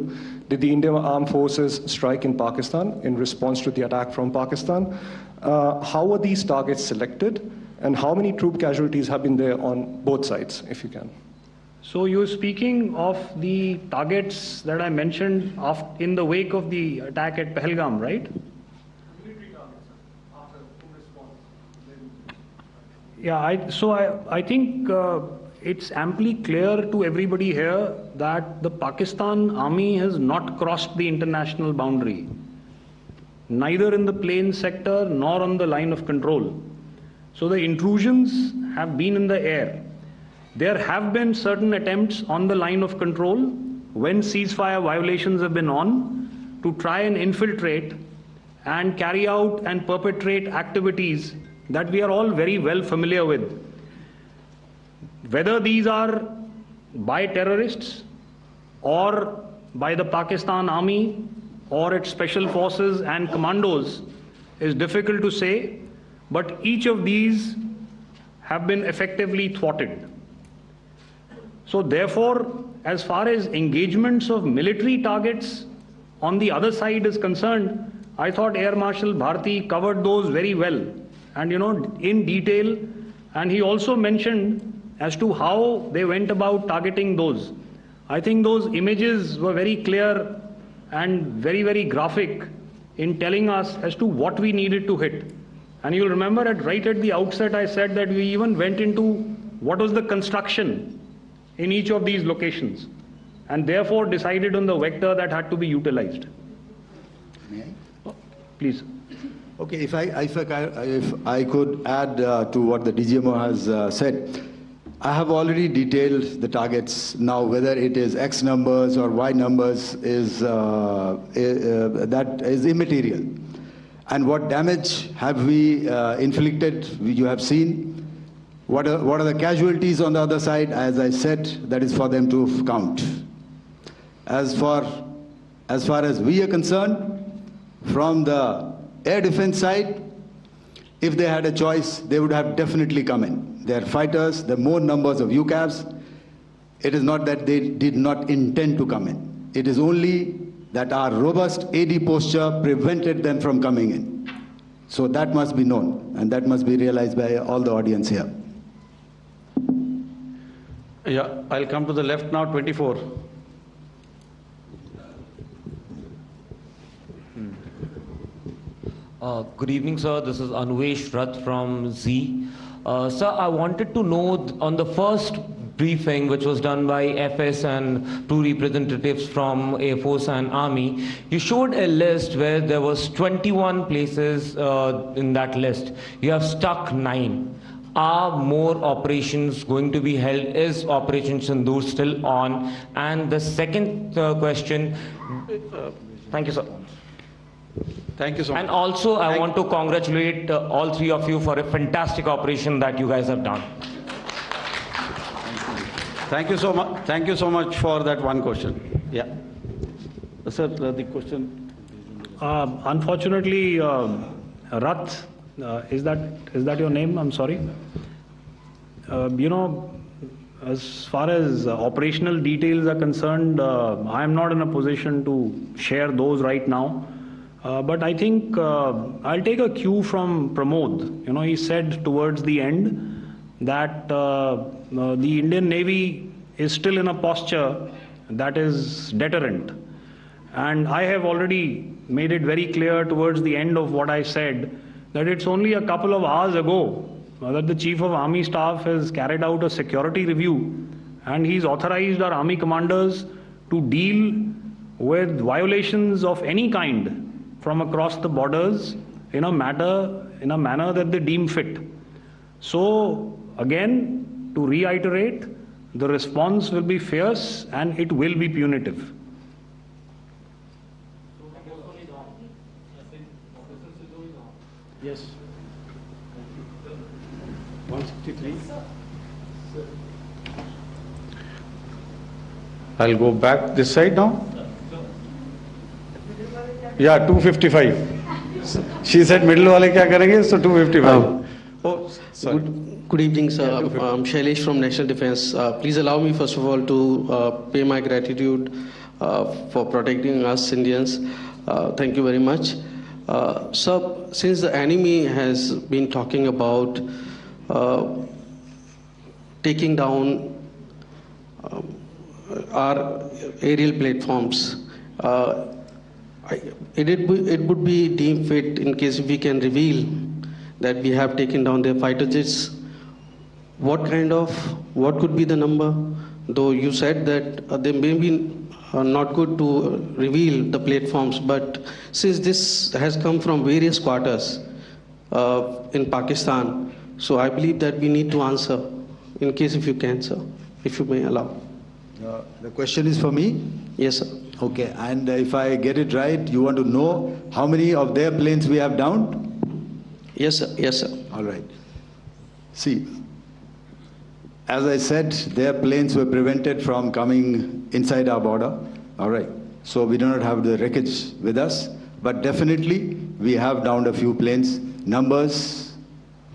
did the Indian Armed Forces strike in Pakistan in response to the attack from Pakistan? How were these targets selected? And how many troop casualties have been there on both sides, if you can? So you're speaking of the targets that I mentioned in the wake of the attack at Pahalgam, right? Yeah, I think it's amply clear to everybody here that the Pakistan army has not crossed the international boundary, neither in the plain sector nor on the line of control. So the intrusions have been in the air. There have been certain attempts on the line of control when ceasefire violations have been on to try and infiltrate and carry out and perpetrate activities that we are all very well familiar with. Whether these are by terrorists or by the Pakistan army or its special forces and commandos is difficult to say, but each of these have been effectively thwarted. So therefore, as far as engagements of military targets on the other side is concerned, I thought Air Marshal Bharti covered those very well and in detail, and he also mentioned as to how they went about targeting those. I think those images were very clear and very, very graphic in telling us as to what we needed to hit. And you'll remember right at the outset I said that we even went into what was the construction in each of these locations and therefore decided on the vector that had to be utilized. May I? Please. Okay, if I could add to what the DGMO has said, I have already detailed the targets. Now, whether it is X numbers or Y numbers is that is immaterial. And what damage have we inflicted? You have seen. What are the casualties on the other side? As I said, that is for them to count. As far as we are concerned, from the air defense side, if they had a choice, they would have definitely come in. They are fighters, there are more numbers of UCAVs. It is not that they did not intend to come in. It is only that our robust AD posture prevented them from coming in. So that must be known, and that must be realized by all the audience here. Yeah, I'll come to the left now, 24. Good evening, sir. This is Anuvesh Rath from Z. Sir, I wanted to know on the first briefing, which was done by FS and two representatives from Air Force and Army, you showed a list where there was 21 places in that list. You have stuck 9. Are more operations going to be held? Is Operation Sindoor still on? And the second question, thank you, sir. Thank you so much. And also, I want to congratulate all three of you for a fantastic operation that you guys have done. Thank you so much. Thank you so much for that one question. Yeah. Sir, the question. Unfortunately, Rath, is that your name? I'm sorry. As far as operational details are concerned, I am not in a position to share those right now. But I think I'll take a cue from Pramod. He said towards the end that the Indian Navy is still in a posture that is deterrent. And I have already made it very clear towards the end of what I said that it's only a couple of hours ago that the Chief of Army Staff has carried out a security review and he's authorized our Army commanders to deal with violations of any kind from across the borders in a manner that they deem fit. So again, to reiterate, the response will be fierce and it will be punitive. Yes. 163. I'll go back this side now. Yeah, 255. She said middle wale kya karenge, so 255. Oh, sorry. Good evening, sir. I'm Shailesh from National Defense. Please allow me, first of all, to pay my gratitude for protecting us Indians. Thank you very much. Sir, since the enemy has been talking about taking down our aerial platforms, it would be deemed fit in case we can reveal that we have taken down their fighter jets. What could be the number? Though you said that they may be not good to reveal the platforms, but since this has come from various quarters in Pakistan, so I believe that we need to answer, in case if you can, sir, if you may allow. The question is for me? Yes, sir. Okay, and if I get it right, you want to know how many of their planes we have downed? Yes, sir. Yes, sir. All right. See, as I said, their planes were prevented from coming inside our border. All right. So we do not have the wreckage with us, but definitely we have downed a few planes. Numbers,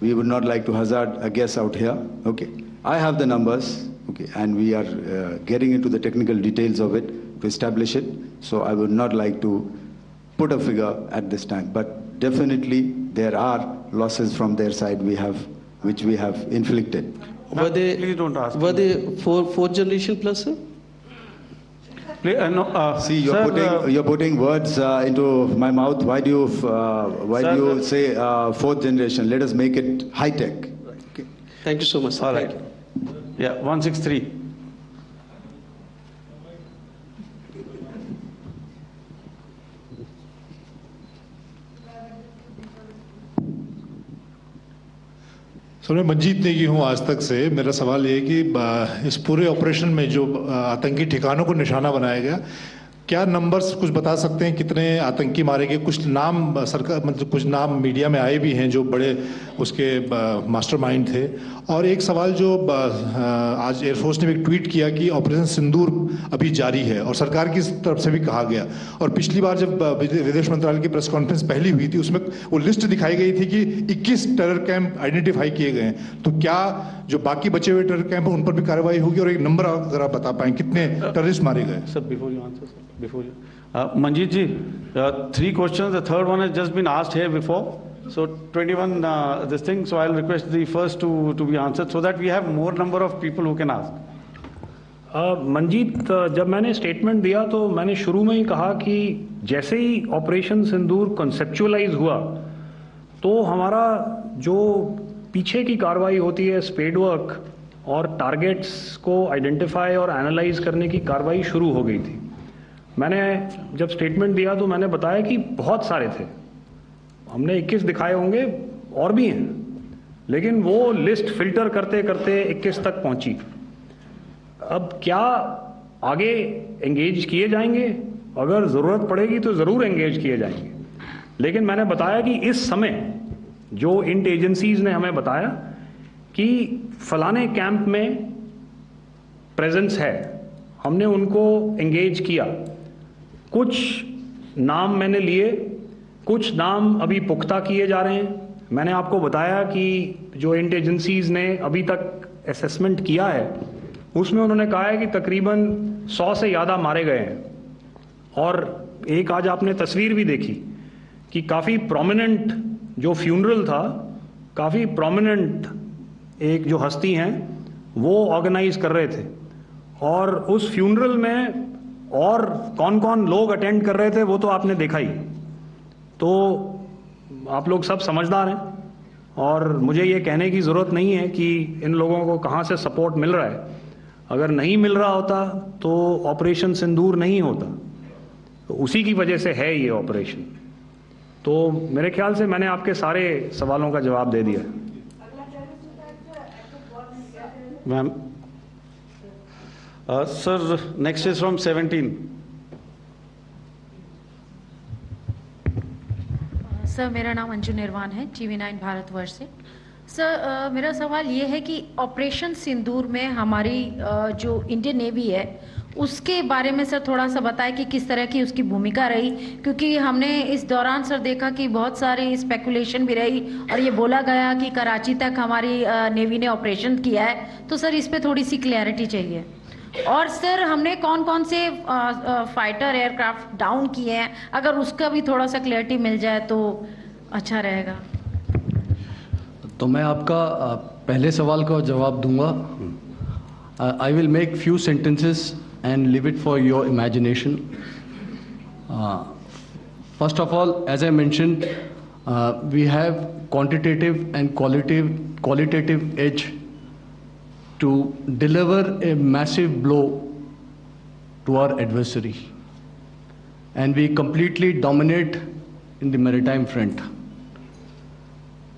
we would not like to hazard a guess out here. Okay. I have the numbers. Okay. And we are getting into the technical details of it to establish it. So I would not like to put a figure at this time, but definitely there are losses from their side which we have inflicted. Please don't ask. Were they fourth generation plus, sir? See, you're putting words into my mouth. Why do you say fourth generation? Let us make it high tech. Okay. Thank you so much, sir. All right. Yeah, 163. Sir मैं मंजीत नेगी हूँ आज तक से। मेरा सवाल ये है कि इस पूरे ऑपरेशन में जो आतंकी ठिकानों को निशाना बनाया गया, क्या नंबर्स कुछ बता सकते हैं कितने आतंकी मारे गए? कुछ नाम सरकार मतलब कुछ नाम मीडिया में आए भी हैं जो बड़े उसके मास्टरमाइंड थे। और एक सवाल जो आज एयरफोर्स ने भी ट्वीट किया कि ऑपरेशन सिंदूर अभी जारी है और सरकार की तरफ से भी कहा गया। और पिछली बार जब विदेश मंत्रालय की प्रेस कॉन्फ्रेंस पहली हुई थी उसमें वो लिस्ट दिखाई गई थी कि 21 टेरर कैंप आइडेंटिफाई किए गए हैं। तो क्या जो बाकी बचे हुए टेरर कैंप उन पर भी कार्रवाई होगी? और एक नंबर अगर आप बता पाएं कितने टेररिस्ट मारे गए? Sir before you answer sir before you. Manjeet ji, 3 questions. The third one has just been asked here before. So 21 this thing. So I'll request the first to be answered so that we have more number of people who can ask. Manjeet, जब मैंने statement दिया तो मैंने शुरू में ही कहा कि जैसे ही ऑपरेशन सिंदूर कॉन्सेप्चुअलाइज हुआ तो हमारा जो पीछे की कार्रवाई होती है स्पेड वर्क और टारगेट्स को आइडेंटिफाई और एनालाइज करने की कार्रवाई शुरू हो गई थी। मैंने जब स्टेटमेंट दिया तो मैंने बताया कि बहुत सारे थे, हमने 21 दिखाए होंगे और भी हैं, लेकिन वो लिस्ट फिल्टर करते करते 21 तक पहुंची। अब क्या आगे एंगेज किए जाएंगे? अगर ज़रूरत पड़ेगी तो ज़रूर एंगेज किए जाएंगे, लेकिन मैंने बताया कि इस समय जो इंट एजेंसीज ने हमें बताया कि फलाने कैंप में प्रेजेंस है, हमने उनको एंगेज किया। कुछ नाम मैंने लिए, कुछ नाम अभी पुख्ता किए जा रहे हैं। मैंने आपको बताया कि जो इंट एजेंसीज ने अभी तक असेसमेंट किया है उसमें उन्होंने कहा है कि तकरीबन 100 से ज़्यादा मारे गए हैं। और एक आज आपने तस्वीर भी देखी कि काफ़ी प्रोमिनेंट जो फ्यूनरल था, काफ़ी प्रोमिनेंट एक जो हस्ती हैं वो ऑर्गेनाइज कर रहे थे और उस फ्यूनरल में और कौन कौन लोग अटेंड कर रहे थे वो तो आपने देखा ही। तो आप लोग सब समझदार हैं और मुझे ये कहने की ज़रूरत नहीं है कि इन लोगों को कहाँ से सपोर्ट मिल रहा है। अगर नहीं मिल रहा होता तो ऑपरेशन सिंदूर नहीं होता, तो उसी की वजह से है ये ऑपरेशन। तो मेरे ख्याल से मैंने आपके सारे सवालों का जवाब दे दिया। Ma'am sir next is from 17। Sir मेरा नाम अंजू निर्वाण है, TV9 भारतवर्ष से। सर मेरा सवाल ये है कि ऑपरेशन सिंदूर में हमारी जो इंडियन नेवी है उसके बारे में सर थोड़ा सा बताएं कि किस तरह की उसकी भूमिका रही, क्योंकि हमने इस दौरान सर देखा कि बहुत सारी स्पेकुलेशन भी रही और ये बोला गया कि कराची तक हमारी नेवी ने ऑपरेशन किया है। तो सर इस पे थोड़ी सी क्लैरिटी चाहिए। और सर हमने कौन कौन से फाइटर एयरक्राफ्ट डाउन किए हैं, अगर उसका भी थोड़ा सा क्लैरिटी मिल जाए तो अच्छा रहेगा। तो मैं आपका पहले सवाल का जवाब दूंगा। I will make few sentences and leave it for your imagination. First of all, as I mentioned, we have quantitative and qualitative edge to deliver a massive blow to our adversary, and we completely dominate in the maritime front.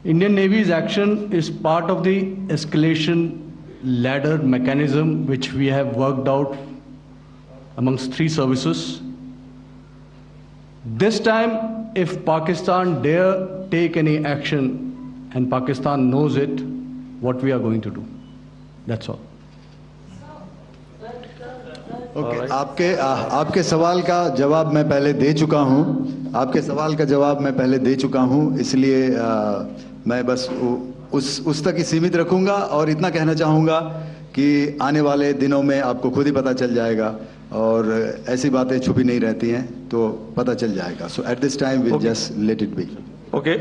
Indian Navy's action is part of the escalation ladder mechanism which we have worked out amongst 3 services. This time, if Pakistan dare take any action, and Pakistan knows it, what we are going to do. That's all. Okay. आपके सवाल का जवाब मैं पहले दे चुका हूं। आपके सवाल का जवाब मैं पहले दे चुका हूं, इसलिए मैं बस उस तक ही सीमित रखूंगा और इतना कहना चाहूंगा कि आने वाले दिनों में आपको खुद ही पता चल जाएगा और ऐसी बातें छुपी नहीं रहती हैं, तो पता चल जाएगा। So at this time we'll just let it be. Okay,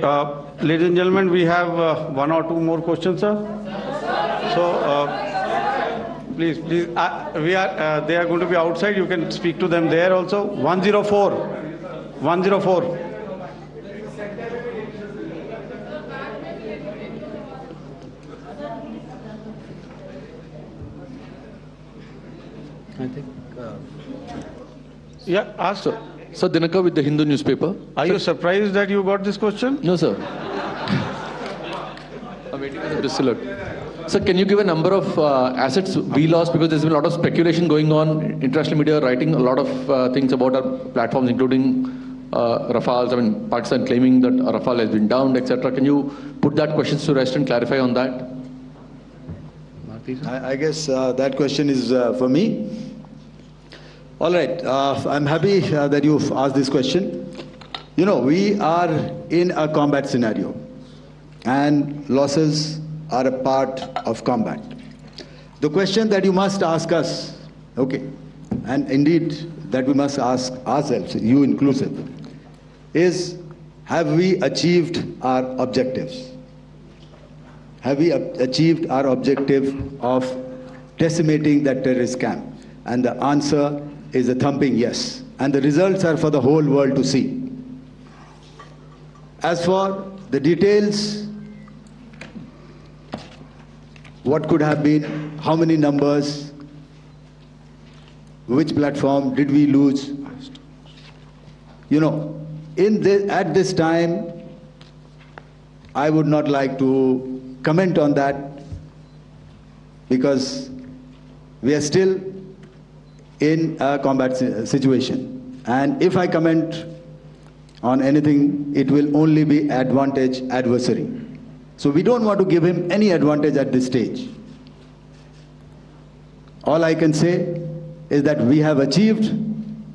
ladies and gentlemen, we have 1 or 2 more questions, sir. So please, they are going to be outside. You can speak to them there also. 104. I think. Yeah, ask. Sir, Dinaka with the Hindu newspaper. Are you surprised that you got this question? No, sir. I'm waiting for the alert. Sir, can you give a number of assets we lost, because there's been a lot of speculation going on, international media writing a lot of things about our platforms, including Rafales. I mean, Pakistan claiming that a Rafale has been downed, etc. Can you put that question to rest and clarify on that? I guess that question is for me. All right, I'm happy that you've asked this question. You know, we are in a combat scenario, and losses are a part of combat. The question that you must ask us, okay, and indeed that we must ask ourselves, you inclusive, is have we achieved our objectives? Have we achieved our objective of decimating that terrorist camp? And the answer is a thumping yes. And the results are for the whole world to see. As for the details, what could have been, how many numbers, which platform did we lose? You know, at this time, I would not like to comment on that, because we are still in a combat situation. And if I comment on anything, it will only be advantage adversary. So we don't want to give him any advantage at this stage. All I can say is that we have achieved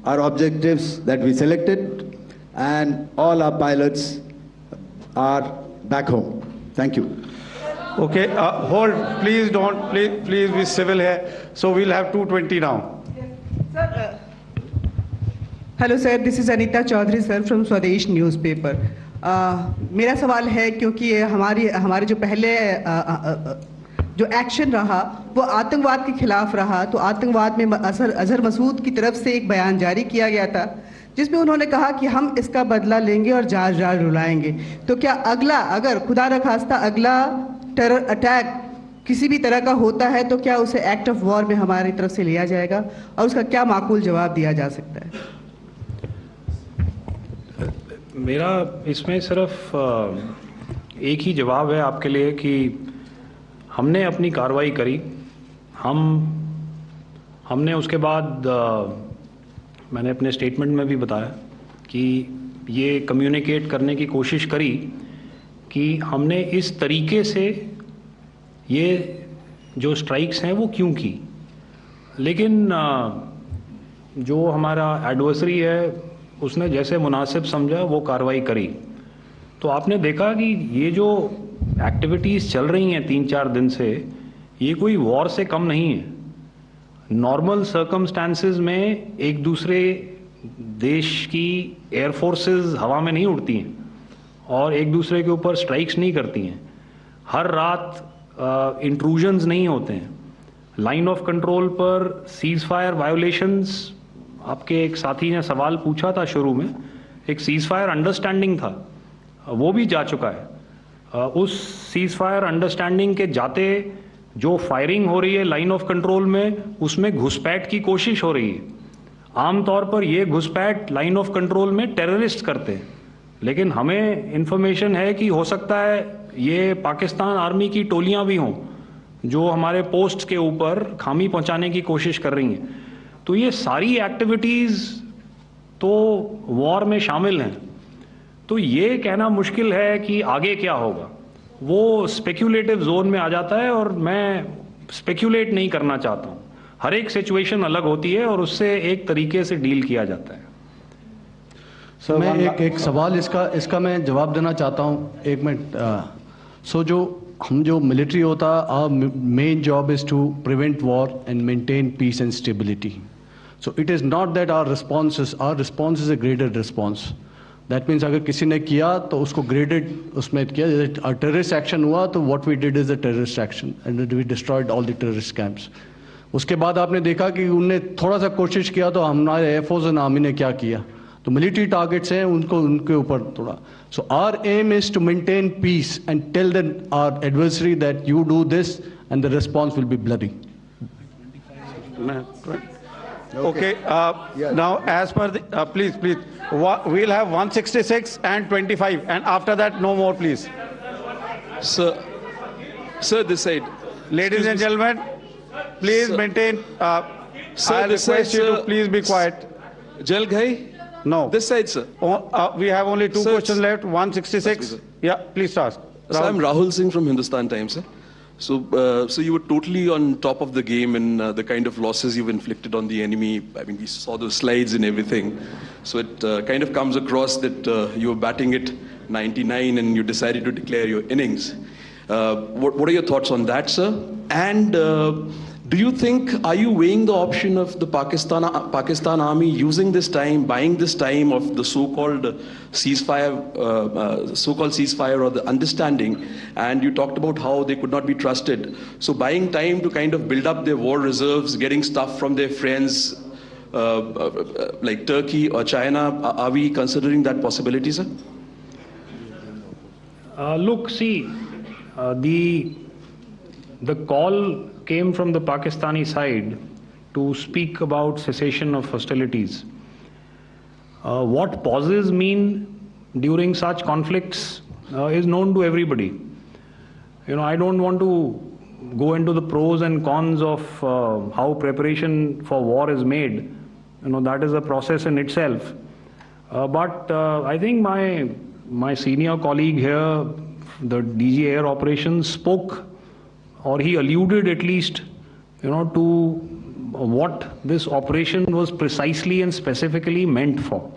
our objectives that we selected, and all our pilots are back home. Thank you. Okay, hold. Please don't. Please be civil here. So we'll have 220 now. Sir, hello sir, this is Anita Chaudhary sir from Swadesh newspaper. मेरा सवाल है, क्योंकि हमारे जो पहले जो action रहा वो आतंकवाद के खिलाफ रहा, तो आतंकवाद में अजहर मसूद की तरफ से एक बयान जारी किया गया था जिसमें उन्होंने कहा कि हम इसका बदला लेंगे और जाल रुलाएंगे। तो क्या अगला, अगर खुदा न खास्ता अगला टेरर अटैक किसी भी तरह का होता है, तो क्या उसे एक्ट ऑफ वॉर में हमारी तरफ से लिया जाएगा और उसका क्या माकूल जवाब दिया जा सकता है? मेरा इसमें सिर्फ एक ही जवाब है आपके लिए कि हमने अपनी कार्रवाई करी। हमने उसके बाद मैंने अपने स्टेटमेंट में भी बताया कि ये कम्युनिकेट करने की कोशिश करी कि हमने इस तरीके से ये जो स्ट्राइक्स हैं वो क्यों की। लेकिन जो हमारा एडवर्सरी है उसने जैसे मुनासिब समझा वो कार्रवाई करी। तो आपने देखा कि ये जो एक्टिविटीज़ चल रही हैं 3-4 दिन से, ये कोई वॉर से कम नहीं है। नॉर्मल सर्कमस्टांसेस में एक दूसरे देश की एयर फोर्सेस हवा में नहीं उड़ती हैं और एक दूसरे के ऊपर स्ट्राइक्स नहीं करती हैं। हर रात इंट्रूजन्स नहीं होते हैं। लाइन ऑफ कंट्रोल पर सीज फायर वायोलेशंस, आपके एक साथी ने सवाल पूछा था शुरू में, एक सीज फायर अंडरस्टैंडिंग था, वो भी जा चुका है। उस सीज फायर अंडरस्टैंडिंग के जाते जो फायरिंग हो रही है लाइन ऑफ कंट्रोल में, उसमें घुसपैठ की कोशिश हो रही है। आमतौर पर ये घुसपैठ लाइन ऑफ कंट्रोल में टेररिस्ट करते हैं, लेकिन हमें इंफॉर्मेशन है कि हो सकता है ये पाकिस्तान आर्मी की टोलियां भी हों जो हमारे पोस्ट के ऊपर खामी पहुंचाने की कोशिश कर रही हैं। तो ये सारी एक्टिविटीज़ तो वॉर में शामिल हैं। तो ये कहना मुश्किल है कि आगे क्या होगा, वो स्पेक्यूलेटिव जोन में आ जाता है और मैं स्पेक्यूलेट नहीं करना चाहता हूँ। हर एक सिचुएशन अलग होती है और उससे एक तरीके से डील किया जाता है। सर मैं एक सवाल इसका मैं जवाब देना चाहता हूँ, 1 मिनट। जो मिलिट्री होता है, our main job is to prevent war and maintain peace and stability. So it is not that our response is a graded response. That means अगर किसी ने किया तो उसको graded उसमें किया, जैसे terrorist action हुआ तो what we did is a terrorist action and we destroyed all the terrorist camps. उसके बाद आपने देखा कि उनने थोड़ा सा कोशिश किया तो हमारे एयरफोर्स और आर्मी ने क्या किया, तो मिलिट्री टारगेट्स हैं उनके ऊपर थोड़ा। So our aim is to maintain peace and tell our adversary that you do this and the response will be bloody. Okay, now as per the, please, we'll have 166 and 25 and after that no more please. Sir, this side. Ladies and gentlemen, please maintain, I request you to please be quiet. Jal Ghai? No. This side, sir. We have only 2 questions left, 166. Yeah, please ask. So I'm Rahul Singh from Hindustan Times, sir. So you were totally on top of the game in the kind of losses you've inflicted on the enemy. I mean, we saw those slides and everything. So it kind of comes across that you were batting it 99 and you decided to declare your innings. What are your thoughts on that, sir? And do you think, are you weighing the option of the Pakistan army using this time, buying this time of the so-called ceasefire or the understanding? And you talked about how they could not be trusted. So buying time to kind of build up their war reserves, getting stuff from their friends like Turkey or China, are we considering that possibility, sir? Look, see, the call came from the Pakistani side to speak about cessation of hostilities. What pauses mean during such conflicts is known to everybody. I don't want to go into the pros and cons of how preparation for war is made. That is a process in itself. But I think my senior colleague here, the DG Air Operations, spoke, or he alluded at least, to what this operation was precisely and specifically meant for.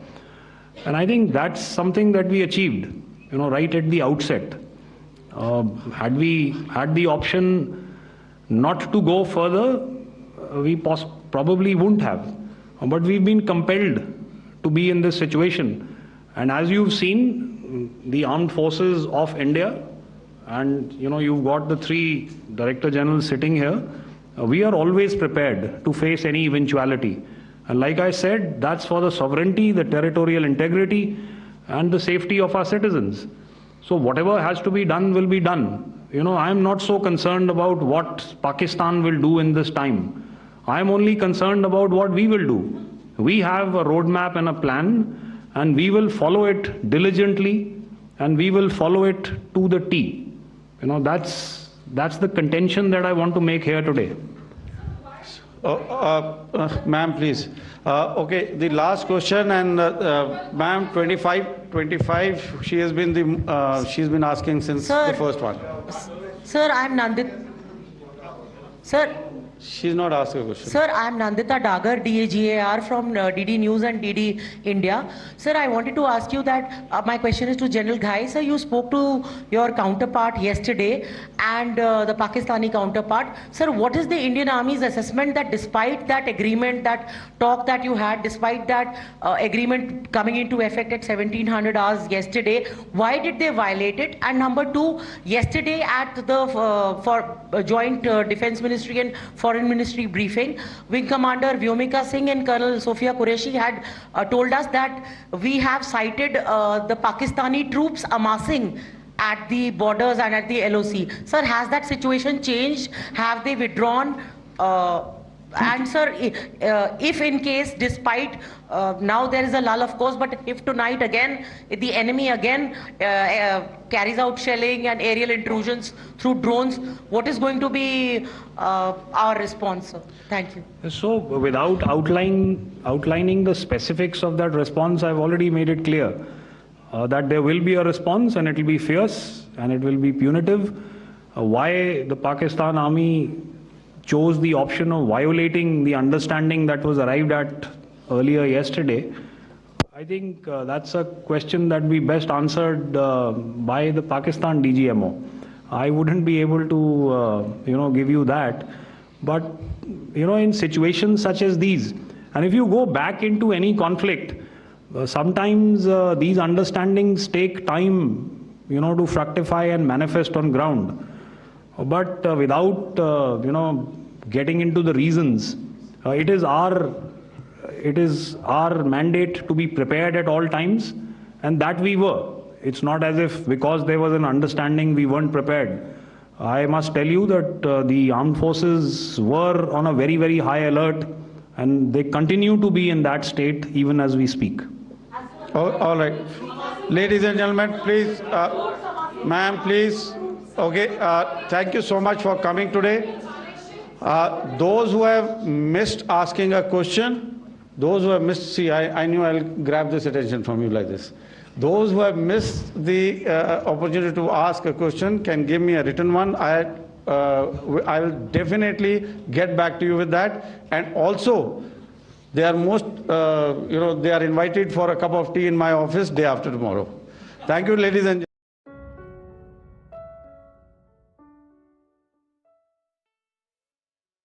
And I think that's something that we achieved, right at the outset. Had we had the option not to go further, we probably wouldn't have. But we've been compelled to be in this situation. And as you've seen, the armed forces of India, and you've got the 3 Director Generals sitting here, we are always prepared to face any eventuality. And like I said, that's for the sovereignty, the territorial integrity, and the safety of our citizens. So whatever has to be done will be done. I'm not so concerned about what Pakistan will do in this time. I'm only concerned about what we will do. We have a roadmap and a plan, and we will follow it diligently, and we will follow it to the T. That's the contention that I want to make here today. Ma'am, please. Okay, the last question, and ma'am, 25. She's been asking since the first one. Sir, I'm Nandit. Sir, She's not asked a question. Sir, I am Nandita Dagar, DAGAR from DD News and DD India. Sir, I wanted to ask you that my question is to General Ghai. Sir, you spoke to your counterpart yesterday and the Pakistani counterpart. Sir, what is the Indian Army's assessment that despite that agreement, that talk that you had, despite that agreement coming into effect at 1700 hours yesterday, why did they violate it? And number two, yesterday at the Joint Defense Ministry and Foreign Ministry briefing, Wing Commander Vyomika Singh and Colonel Sophia Qureshi had told us that we have cited the Pakistani troops amassing at the borders and at the LOC. Sir, has that situation changed? Have they withdrawn? And sir, if in case, despite now there is a lull, of course, but if tonight again the enemy again carries out shelling and aerial intrusions through drones, what is going to be our response, sir? Thank you. So without outlining the specifics of that response, I've already made it clear that there will be a response and it will be fierce and it will be punitive. Why the Pakistan Army chose the option of violating the understanding that was arrived at earlier yesterday, I think that's a question that we best answered by the Pakistan DGMO. I wouldn't be able to, give you that. But, in situations such as these, and if you go back into any conflict, sometimes these understandings take time, to fructify and manifest on ground. But without, getting into the reasons, it is our mandate to be prepared at all times, and that we were. It's not as if because there was an understanding we weren't prepared. I must tell you that the armed forces were on a very, very high alert, and they continue to be in that state even as we speak. All right. Ladies and gentlemen, please, ma'am, please. Okay, thank you so much for coming today. Those who have missed asking a question, those who have missed, see, I knew I'll grab this attention from you like this. Those who have missed the opportunity to ask a question can give me a written one. I will definitely get back to you with that. And also, they are they are invited for a cup of tea in my office day after tomorrow. Thank you, ladies and gentlemen.